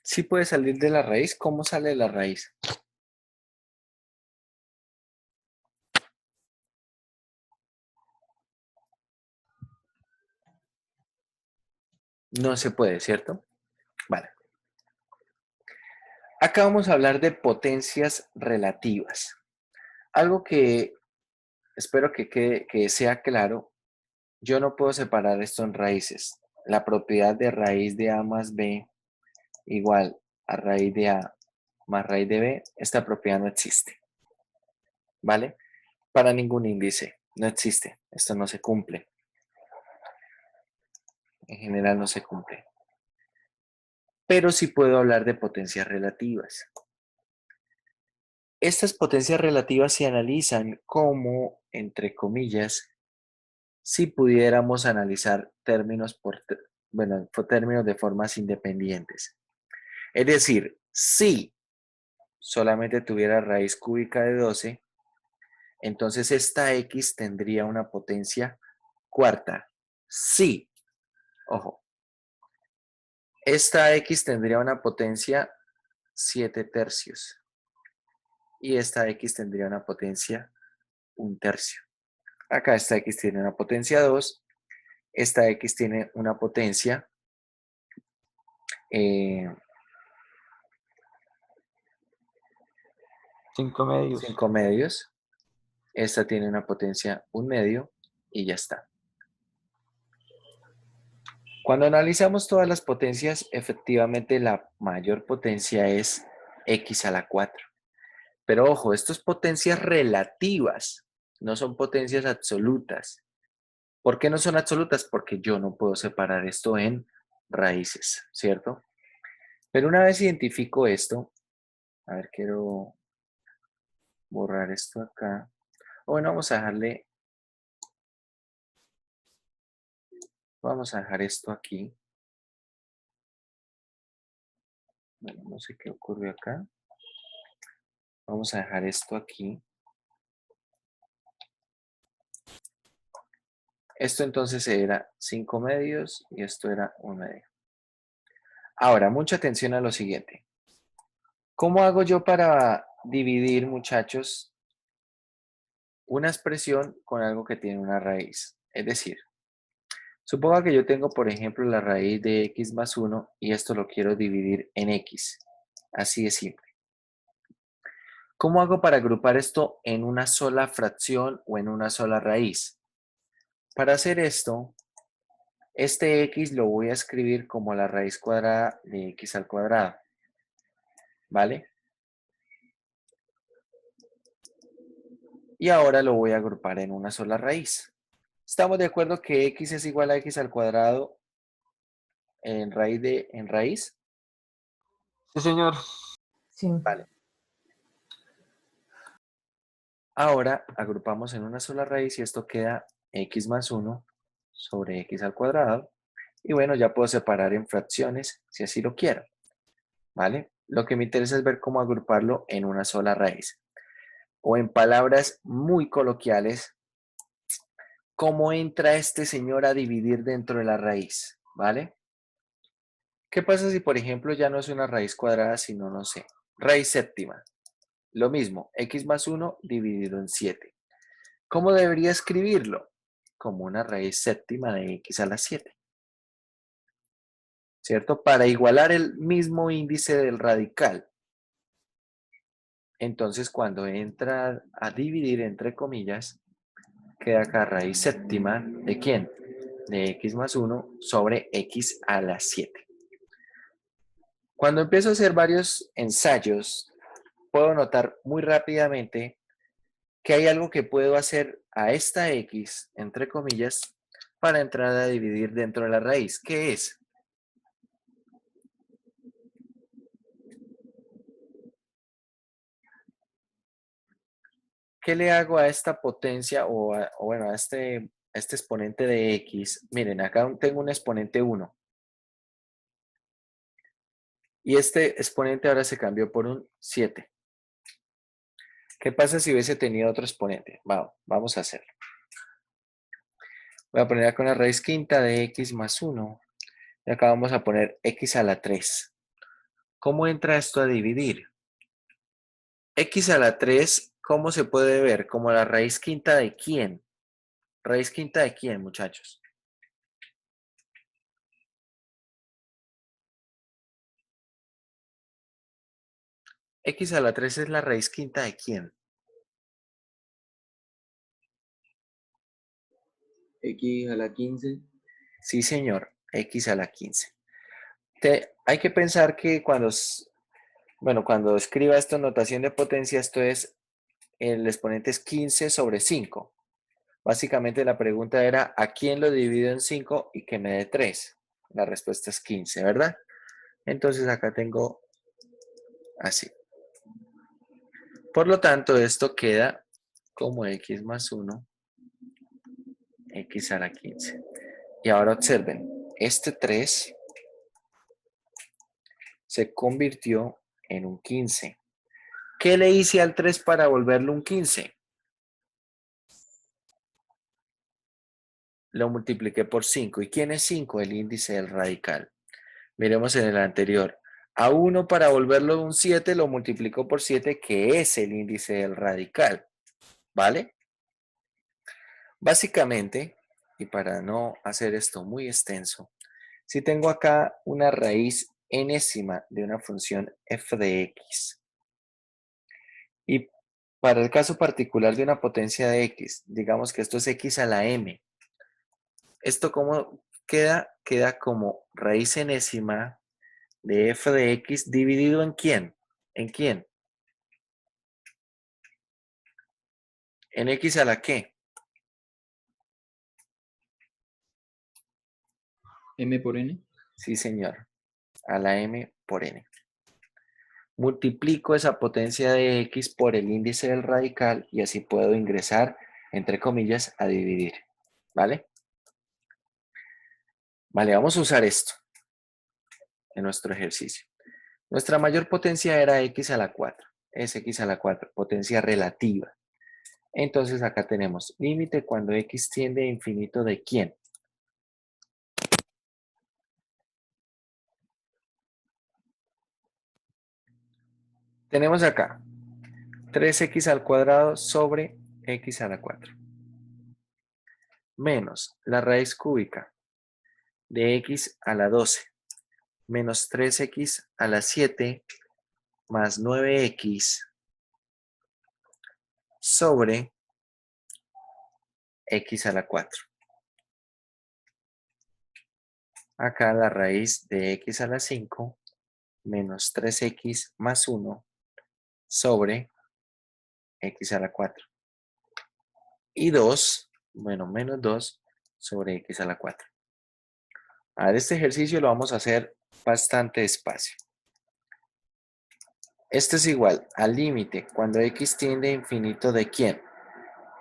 Speaker 1: ¿Sí puede salir de la raíz? ¿Cómo sale de la raíz? No se puede, ¿cierto? Vale. Acá vamos a hablar de potencias relativas. Algo que espero que sea claro, yo no puedo separar esto en raíces. La propiedad de raíz de A más B igual a raíz de A más raíz de B, esta propiedad no existe. ¿Vale? Para ningún índice, no existe. Esto no se cumple. En general no se cumple. Pero sí puedo hablar de potencias relativas. Estas potencias relativas se analizan como, entre comillas, si pudiéramos analizar términos términos de formas independientes. Es decir, si solamente tuviera raíz cúbica de 12, entonces esta x tendría una potencia cuarta. Sí, ojo, esta x tendría una potencia 7 tercios. y esta x tendría una potencia 1/3. Acá esta x tiene una potencia 2, esta x tiene una potencia
Speaker 2: 5 medios.
Speaker 1: 5 medios, esta tiene una potencia 1 medio y ya está. Cuando analizamos todas las potencias, efectivamente la mayor potencia es x a la 4. Pero ojo, esto es potencias relativas, no son potencias absolutas. ¿Por qué no son absolutas? Porque yo no puedo separar esto en raíces, ¿cierto? Pero una vez identifico esto, a ver, quiero borrar esto acá. Bueno, vamos a dejar esto aquí. Bueno, no sé qué ocurrió acá. Vamos a dejar esto aquí. Esto entonces era 5 medios y esto era 1 medio. Ahora, mucha atención a lo siguiente. ¿Cómo hago yo para dividir, muchachos, una expresión con algo que tiene una raíz? Es decir, suponga que yo tengo, por ejemplo, la raíz de x más 1 y esto lo quiero dividir en x. Así de simple. ¿Cómo hago para agrupar esto en una sola fracción o en una sola raíz? Para hacer esto, este x lo voy a escribir como la raíz cuadrada de x al cuadrado. ¿Vale? Y ahora lo voy a agrupar en una sola raíz. ¿Estamos de acuerdo que x es igual a x al cuadrado en raíz?
Speaker 2: Sí, señor.
Speaker 8: Sí.
Speaker 1: Vale. Ahora agrupamos en una sola raíz y esto queda x más 1 sobre x al cuadrado. Y bueno, ya puedo separar en fracciones si así lo quiero. ¿Vale? Lo que me interesa es ver cómo agruparlo en una sola raíz. O en palabras muy coloquiales, cómo entra este señor a dividir dentro de la raíz. ¿Vale? ¿Qué pasa si, por ejemplo, ya no es una raíz cuadrada, sino, no sé, raíz séptima? Lo mismo, x más 1 dividido en 7. ¿Cómo debería escribirlo? Como una raíz séptima de x a la 7. ¿Cierto? Para igualar el mismo índice del radical. Entonces, cuando entra a dividir entre comillas, queda acá raíz séptima ¿de quién? De x más 1 sobre x a la 7. Cuando empiezo a hacer varios ensayos, puedo notar muy rápidamente que hay algo que puedo hacer a esta x, entre comillas, para entrar a dividir dentro de la raíz. ¿Qué es? ¿Qué le hago a esta potencia o bueno, a este exponente de x? Miren, acá tengo un exponente 1. Y este exponente ahora se cambió por un 7. ¿Qué pasa si hubiese tenido otro exponente? Vamos a hacerlo. Voy a poner acá una raíz quinta de x más 1. Y acá vamos a poner x a la 3. ¿Cómo entra esto a dividir? X a la 3, ¿cómo se puede ver? ¿Como la raíz quinta de quién? ¿Raíz quinta de quién, muchachos? X a la 3 es la raíz quinta de quién?
Speaker 9: X a la 15.
Speaker 1: Sí, señor, x a la 15. Hay que pensar que cuando escriba esta notación de potencia, esto es, el exponente es 15 sobre 5. Básicamente la pregunta era, ¿a quién lo divido en 5 y que me dé 3? La respuesta es 15, ¿verdad? Entonces acá tengo así. Por lo tanto, esto queda como x más 1, x a la 15. Y ahora observen, este 3 se convirtió en un 15. ¿Qué le hice al 3 para volverlo un 15? Lo multipliqué por 5. ¿Y quién es 5? El índice del radical. Miremos en el anterior. A 1 para volverlo un 7 lo multiplico por 7, que es el índice del radical. ¿Vale? Básicamente, y para no hacer esto muy extenso, si tengo acá una raíz enésima de una función f de x, y para el caso particular de una potencia de x, digamos que esto es x a la m, ¿esto cómo queda? Queda como raíz enésima de f de x dividido ¿en quién? ¿En quién? ¿En x a la qué?
Speaker 9: M por N.
Speaker 1: Sí, señor. A la m por n. Multiplico esa potencia de x por el índice del radical y así puedo ingresar, entre comillas, a dividir. ¿Vale? Vale, vamos a usar esto en nuestro ejercicio. Nuestra mayor potencia era x a la 4. Es x a la 4, potencia relativa. Entonces acá tenemos límite cuando x tiende a infinito de ¿quién? Tenemos acá 3x al cuadrado sobre x a la 4. Menos la raíz cúbica de x a la 12. Menos 3x a la 7 más 9x sobre x a la 4. Acá la raíz de x a la 5 menos 3x más 1 sobre x a la 4. Y 2, bueno, menos 2 sobre x a la 4. A ver, este ejercicio lo vamos a hacer bastante despacio. Esto es igual al límite cuando x tiende a infinito de ¿quién?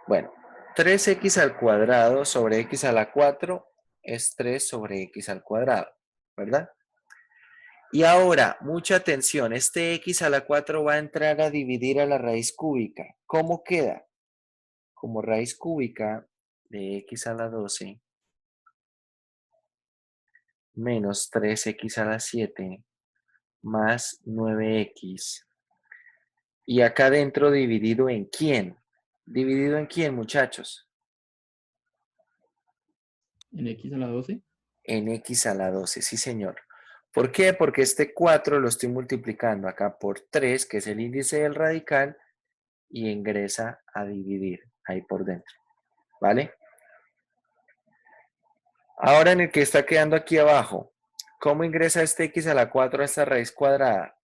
Speaker 1: Bueno, 3x al cuadrado sobre x a la 4 es 3 sobre x al cuadrado, ¿verdad? Y ahora, mucha atención, este x a la 4 va a entrar a dividir a la raíz cúbica. ¿Cómo queda? Como raíz cúbica de x a la 12 menos 3x a la 7 más 9x. Y acá adentro dividido en ¿quién? ¿Dividido en quién, muchachos?
Speaker 9: En X a la 12.
Speaker 1: En x a la 12, sí señor. ¿Por qué? Porque este 4 lo estoy multiplicando acá por 3, que es el índice del radical, y ingresa a dividir ahí por dentro. ¿Vale? Ahora en el que está quedando aquí abajo, ¿cómo ingresa este x a la 4 a esta raíz cuadrada?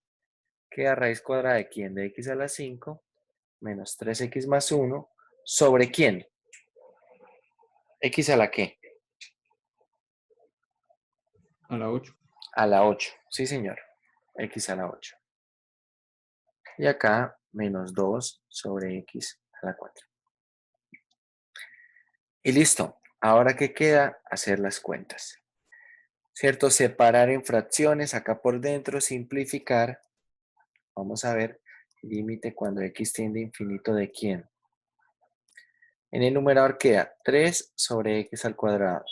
Speaker 1: Queda raíz cuadrada de quién? De x a la 5 menos 3x más 1 sobre quién? ¿X a la qué?
Speaker 9: A la 8.
Speaker 1: A la 8, sí señor. X a la 8. Y acá menos 2 sobre x a la 4. Y listo. Ahora, ¿qué queda? Hacer las cuentas. ¿Cierto? Separar en fracciones acá por dentro, simplificar. Vamos a ver, límite cuando x tiende a infinito de ¿quién? En el numerador queda 3 sobre x al cuadrado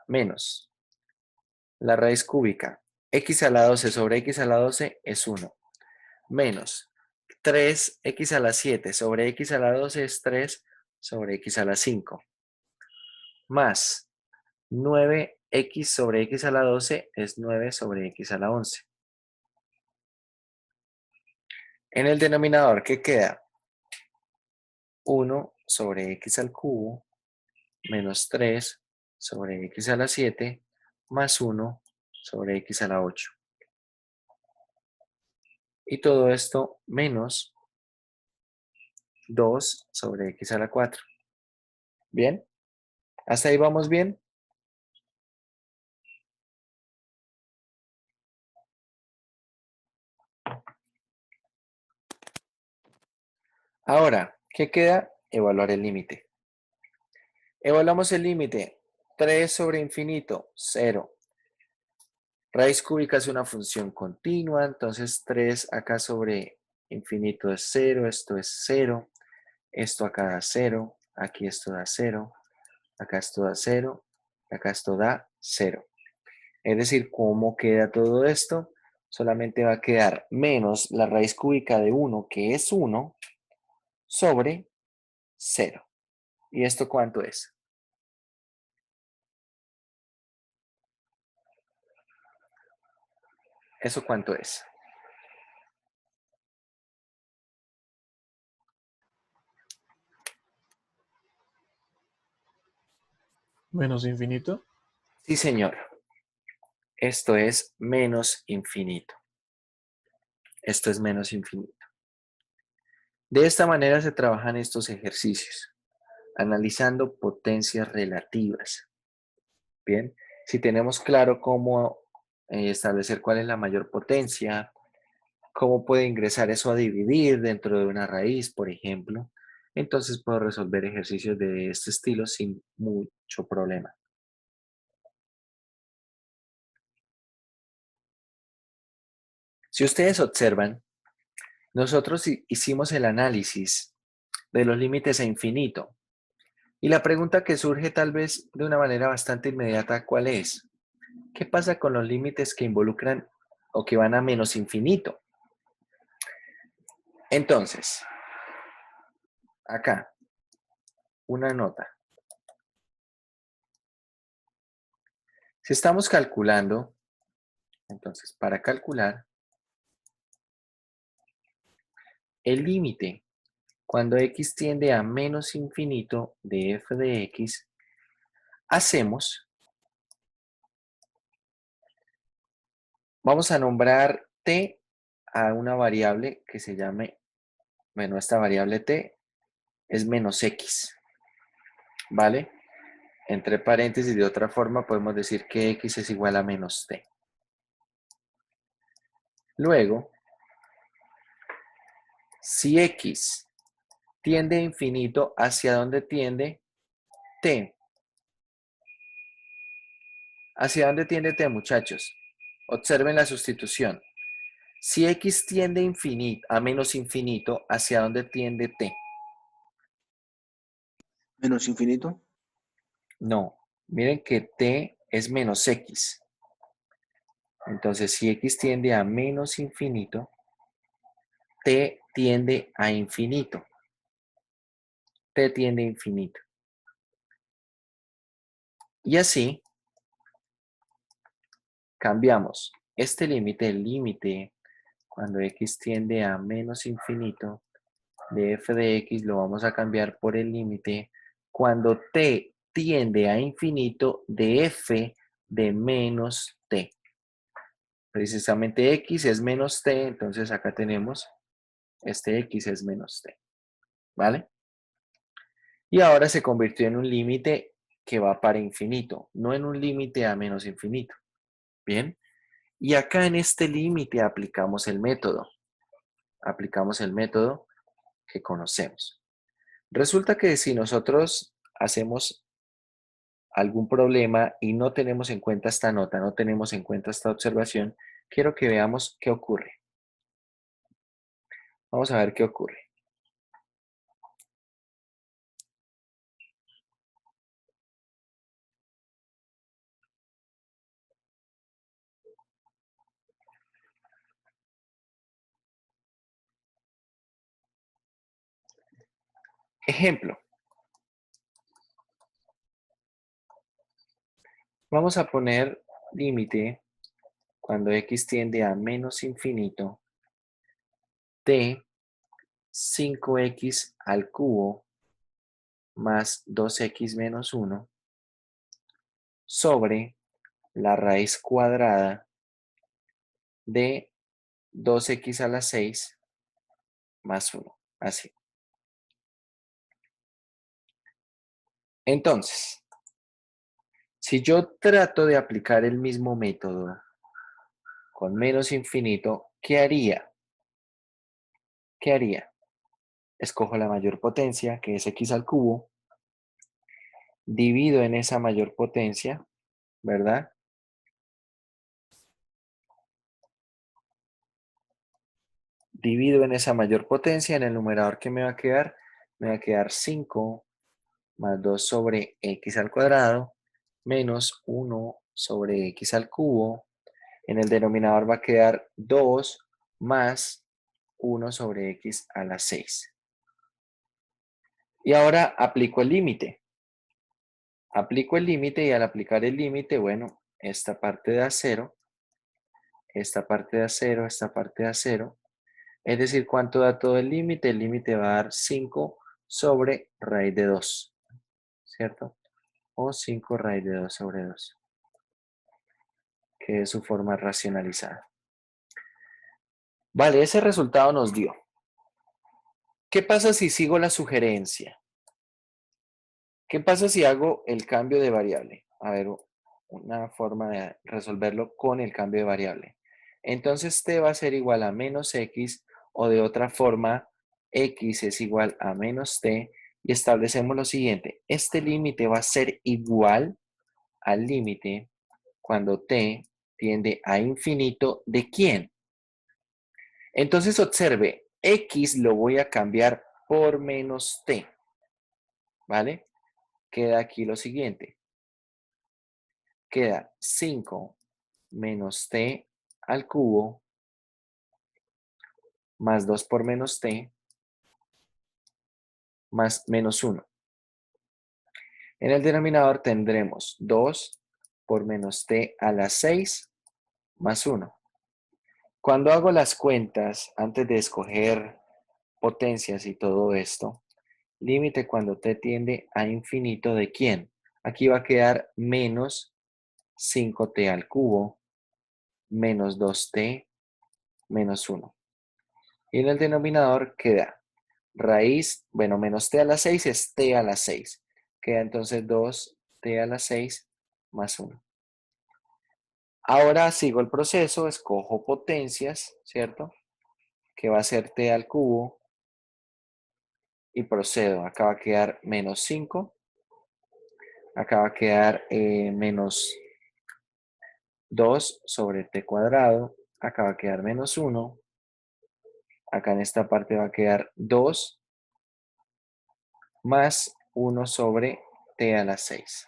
Speaker 1: menos la raíz cúbica. X a la 12 sobre x a la 12 es 1. Menos 3x a la 7 sobre x a la 12 es 3 sobre x a la 5. Más 9x sobre x a la 12 es 9 sobre x a la 11. En el denominador, ¿qué queda? 1 sobre x al cubo menos 3 sobre x a la 7 más 1 sobre x a la 8. Y todo esto menos 2 sobre x a la 4. ¿Bien? ¿Hasta ahí vamos bien? Ahora, ¿qué queda? Evaluar el límite. Evaluamos el límite. 3 sobre infinito, 0. Raíz cúbica es una función continua, entonces 3 acá sobre infinito es 0, esto es 0, esto acá da 0, aquí esto da 0, acá esto da 0, acá esto da 0. Es decir, ¿cómo queda todo esto? solamente va a quedar menos la raíz cúbica de 1, que es 1, sobre 0. ¿Y esto cuánto es? ¿Eso cuánto es?
Speaker 10: Menos infinito.
Speaker 1: Sí, señor. Esto es menos infinito. Esto es menos infinito. De esta manera se trabajan estos ejercicios, analizando potencias relativas. Bien, si tenemos claro cómo establecer cuál es la mayor potencia, cómo puede ingresar eso a dividir dentro de una raíz, por ejemplo, entonces puedo resolver ejercicios de este estilo sin mucho problema. Si ustedes observan, nosotros hicimos el análisis de los límites a infinito. Y la pregunta que surge tal vez de una manera bastante inmediata, ¿cuál es? ¿Qué pasa con los límites que involucran o que van a menos infinito? Entonces, acá, una nota. Si estamos calculando, entonces, para calcular, el límite cuando x tiende a menos infinito de f de x, vamos a nombrar t a una variable que se llame, bueno, esta variable t es menos x, ¿vale? Entre paréntesis, de otra forma, podemos decir que x es igual a menos t. Luego, si x tiende a infinito, ¿hacia dónde tiende t? ¿Hacia dónde tiende t, muchachos? Observen la sustitución. Si x tiende a menos infinito, ¿hacia dónde tiende t?
Speaker 11: Menos infinito.
Speaker 1: No, miren que t es menos x. Entonces, si x tiende a menos infinito, t tiende a infinito. T tiende a infinito. Y así, cambiamos este límite, el límite cuando x tiende a menos infinito de f de x, lo vamos a cambiar por el límite cuando t tiende a infinito de f de menos t. Precisamente x es menos t, entonces acá tenemos este x es menos t, ¿vale? Y ahora se convirtió en un límite que va para infinito, no en un límite a menos infinito, ¿bien? Y acá en este límite aplicamos el método que conocemos. Resulta que si nosotros hacemos algún problema y no tenemos en cuenta esta nota, no tenemos en cuenta esta observación, quiero que veamos qué ocurre. Vamos a ver qué ocurre. Ejemplo. Vamos a poner límite cuando x tiende a menos infinito de 5x al cubo más 2x menos 1 sobre la raíz cuadrada de 2x a la 6 más 1. Así. Entonces, si yo trato de aplicar el mismo método con menos infinito, ¿qué haría? ¿Qué haría? Escojo la mayor potencia, que es x al cubo, divido en esa mayor potencia, ¿verdad? Divido en esa mayor potencia, en el numerador que me va a quedar 5 más 2 sobre x al cuadrado menos 1 sobre x al cubo. En el denominador va a quedar 2 más 1 sobre x a la 6. Y ahora aplico el límite. Aplico el límite y al aplicar el límite, bueno, esta parte da 0, esta parte da 0, esta parte da 0. Es decir, ¿cuánto da todo el límite? El límite va a dar 5 sobre raíz de 2, ¿cierto? O 5 raíz de 2 sobre 2, que es su forma racionalizada. Vale, ese resultado nos dio. ¿Qué pasa si sigo la sugerencia? ¿Qué pasa si hago el cambio de variable? A ver, una forma de resolverlo con el cambio de variable. Entonces t va a ser igual a menos x, o de otra forma, x es igual a menos t, y establecemos lo siguiente. Este límite va a ser igual al límite cuando t tiende a infinito, ¿de quién? Entonces observe, x lo voy a cambiar por menos t, ¿vale? Queda aquí lo siguiente. Queda 5 menos t al cubo más 2 por menos t más menos 1. En el denominador tendremos 2 por menos t a la 6 más 1. Cuando hago las cuentas, antes de escoger potencias y todo esto, límite cuando t tiende a infinito, ¿de quién? Aquí va a quedar menos 5t al cubo menos 2t menos 1. Y en el denominador queda raíz, bueno, menos t a la 6 es t a la 6. Queda entonces 2t a la 6 más 1. Ahora sigo el proceso, escojo potencias, ¿cierto? Que va a ser t al cubo. Y procedo. Acá va a quedar menos 5. Acá va a quedar menos 2 sobre t cuadrado. Acá va a quedar menos 1. Acá en esta parte va a quedar 2 más 1 sobre t a la 6.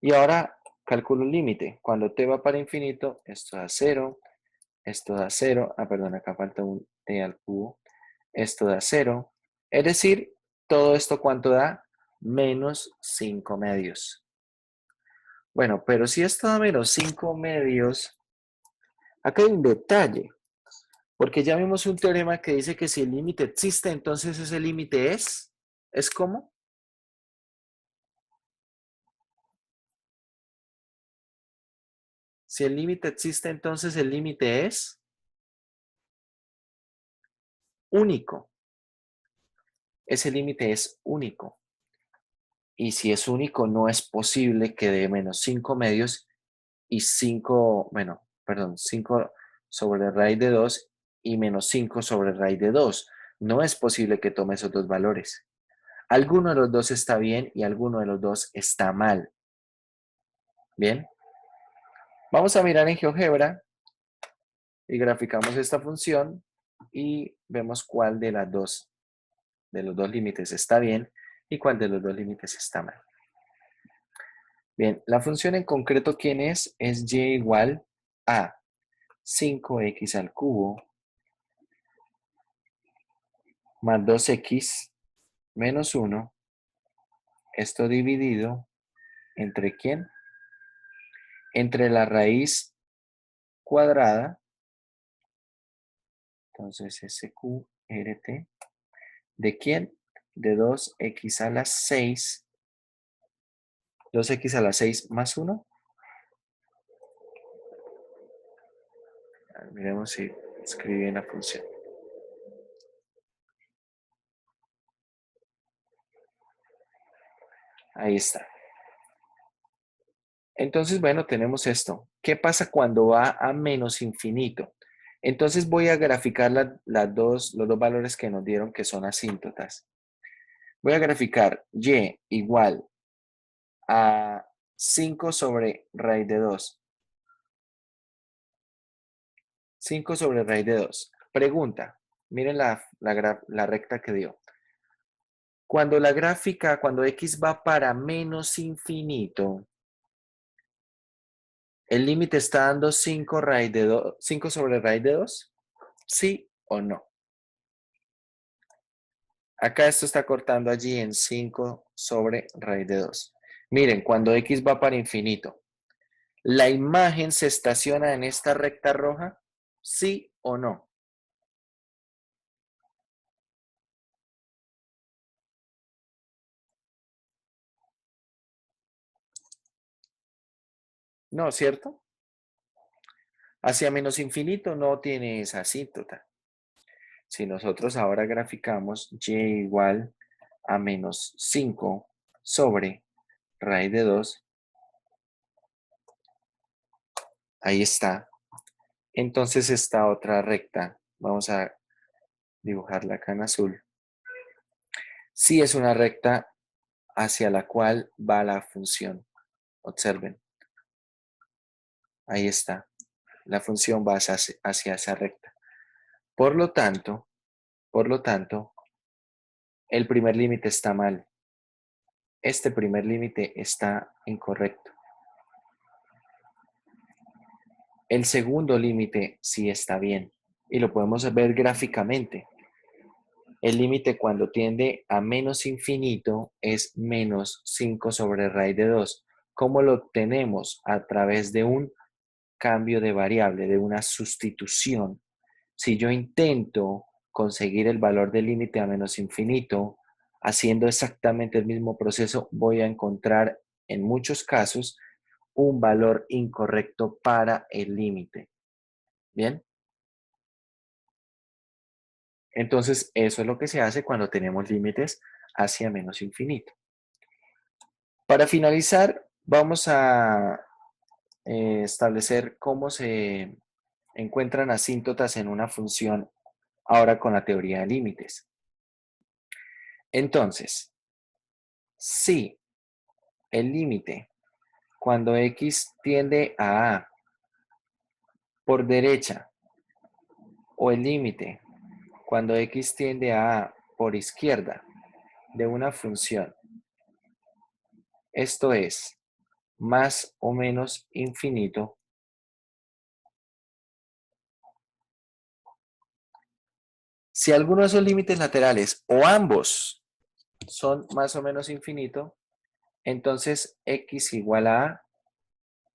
Speaker 1: Y ahora calculo el límite. Cuando t va para infinito, esto da 0, esto da 0. Ah, perdón, acá falta un t al cubo. Esto da 0. Es decir, todo esto ¿cuánto da? Menos 5 medios. Bueno, pero si esto da menos 5 medios, acá hay un detalle. Porque ya vimos un teorema que dice que si el límite existe, entonces ese límite es. ¿Es cómo? Si el límite existe, entonces el límite es único. Ese límite es único. Y si es único, no es posible que dé menos 5 medios y 5, bueno, perdón, 5 sobre raíz de 2 y menos 5 sobre raíz de 2. No es posible que tome esos dos valores. Alguno de los dos está bien y alguno de los dos está mal. Bien. Vamos a mirar en GeoGebra y graficamos esta función y vemos cuál de los dos límites está bien y cuál de los dos límites está mal. Bien, la función en concreto, ¿quién es? Es y igual a 5x al cubo más 2x menos 1. Esto dividido entre ¿quién? Entre la raíz cuadrada. Entonces, SQRT. ¿De quién? De 2x a la 6. 2x a la 6 más 1. Miremos si escribí bien la función. Ahí está. Entonces, bueno, tenemos esto. ¿Qué pasa cuando va a menos infinito? Entonces voy a graficar los dos valores que nos dieron que son asíntotas. Voy a graficar y igual a 5 sobre raíz de 2. 5 sobre raíz de 2. Pregunta. Miren la recta que dio. Cuando la gráfica, cuando x va para menos infinito, ¿El límite está dando 5 sobre raíz de 2? ¿Sí o no? Acá esto está cortando allí en 5 sobre raíz de 2. Miren, cuando x va para infinito, ¿la imagen se estaciona en esta recta roja? ¿Sí o no? No, ¿cierto? Hacia menos infinito no tiene esa asíntota. Si nosotros ahora graficamos y igual a menos 5 sobre raíz de 2, ahí está. Entonces esta otra recta, vamos a dibujarla acá en azul. Sí es una recta hacia la cual va la función. Observen. Ahí está. La función va hacia esa recta. Por lo tanto, el primer límite está mal. Este primer límite está incorrecto. El segundo límite sí está bien. Y lo podemos ver gráficamente. El límite cuando tiende a menos infinito es menos 5 sobre raíz de 2. ¿Cómo lo obtenemos? A través de un cambio de variable, de una sustitución. Si yo intento conseguir el valor del límite a menos infinito, haciendo exactamente el mismo proceso, voy a encontrar en muchos casos un valor incorrecto para el límite. ¿Bien? Entonces, eso es lo que se hace cuando tenemos límites hacia menos infinito. Para finalizar, vamos a establecer cómo se encuentran asíntotas en una función ahora con la teoría de límites. Entonces, si el límite cuando x tiende a A por derecha o el límite cuando x tiende a A por izquierda de una función, esto es más o menos infinito, si alguno de esos límites laterales o ambos son más o menos infinito, entonces x igual a A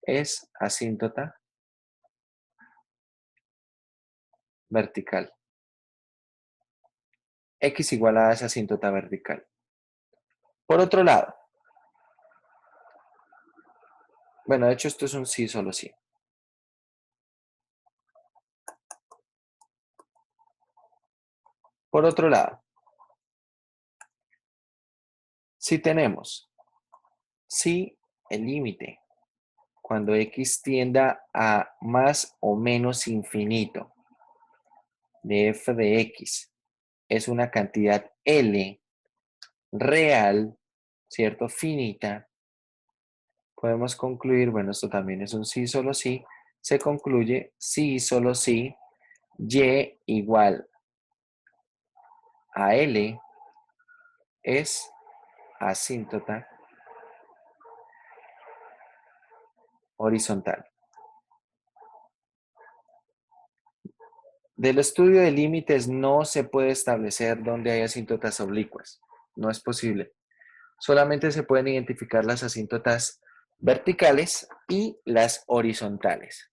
Speaker 1: es asíntota vertical. X igual a A es asíntota vertical. Por otro lado, bueno, de hecho esto es un sí, solo sí. Por otro lado, si tenemos si el límite cuando x tienda a más o menos infinito de f de x es una cantidad L real, ¿cierto? Finita, podemos concluir, bueno, esto también es un sí, solo sí, se concluye sí, solo sí, y igual a L es asíntota horizontal. Del estudio de límites no se puede establecer dónde hay asíntotas oblicuas. No es posible. Solamente se pueden identificar las asíntotas verticales y las horizontales.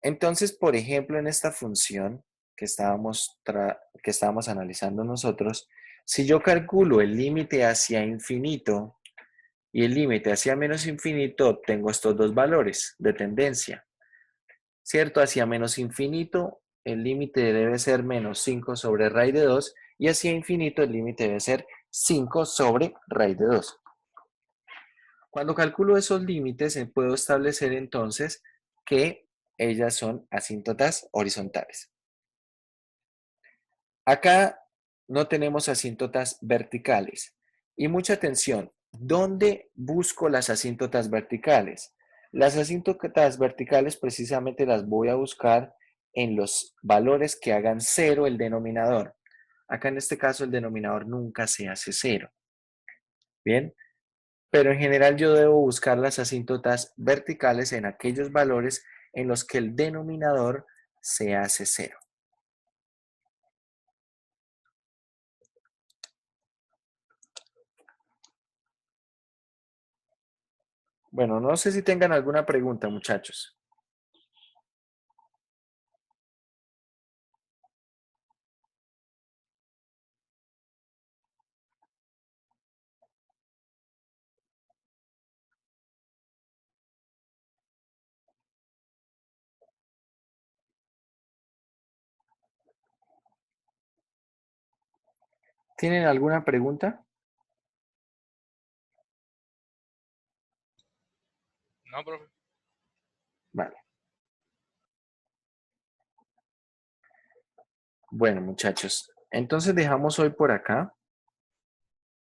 Speaker 1: Entonces, por ejemplo, en esta función que estábamos analizando nosotros, si yo calculo el límite hacia infinito y el límite hacia menos infinito, obtengo estos dos valores de tendencia. ¿Cierto? Hacia menos infinito, el límite debe ser menos 5 sobre raíz de 2 y hacia infinito el límite debe ser 5 sobre raíz de 2. Cuando calculo esos límites, puedo establecer entonces que ellas son asíntotas horizontales. Acá no tenemos asíntotas verticales. Y mucha atención, ¿dónde busco las asíntotas verticales? Las asíntotas verticales precisamente las voy a buscar en los valores que hagan 0 el denominador. Acá en este caso el denominador nunca se hace 0. Bien, pero en general yo debo buscar las asíntotas verticales en aquellos valores en los que el denominador se hace 0. Bueno, no sé si tengan alguna pregunta, muchachos. ¿Tienen alguna pregunta?
Speaker 3: No, profe.
Speaker 1: Vale. Bueno, muchachos, entonces dejamos hoy por acá.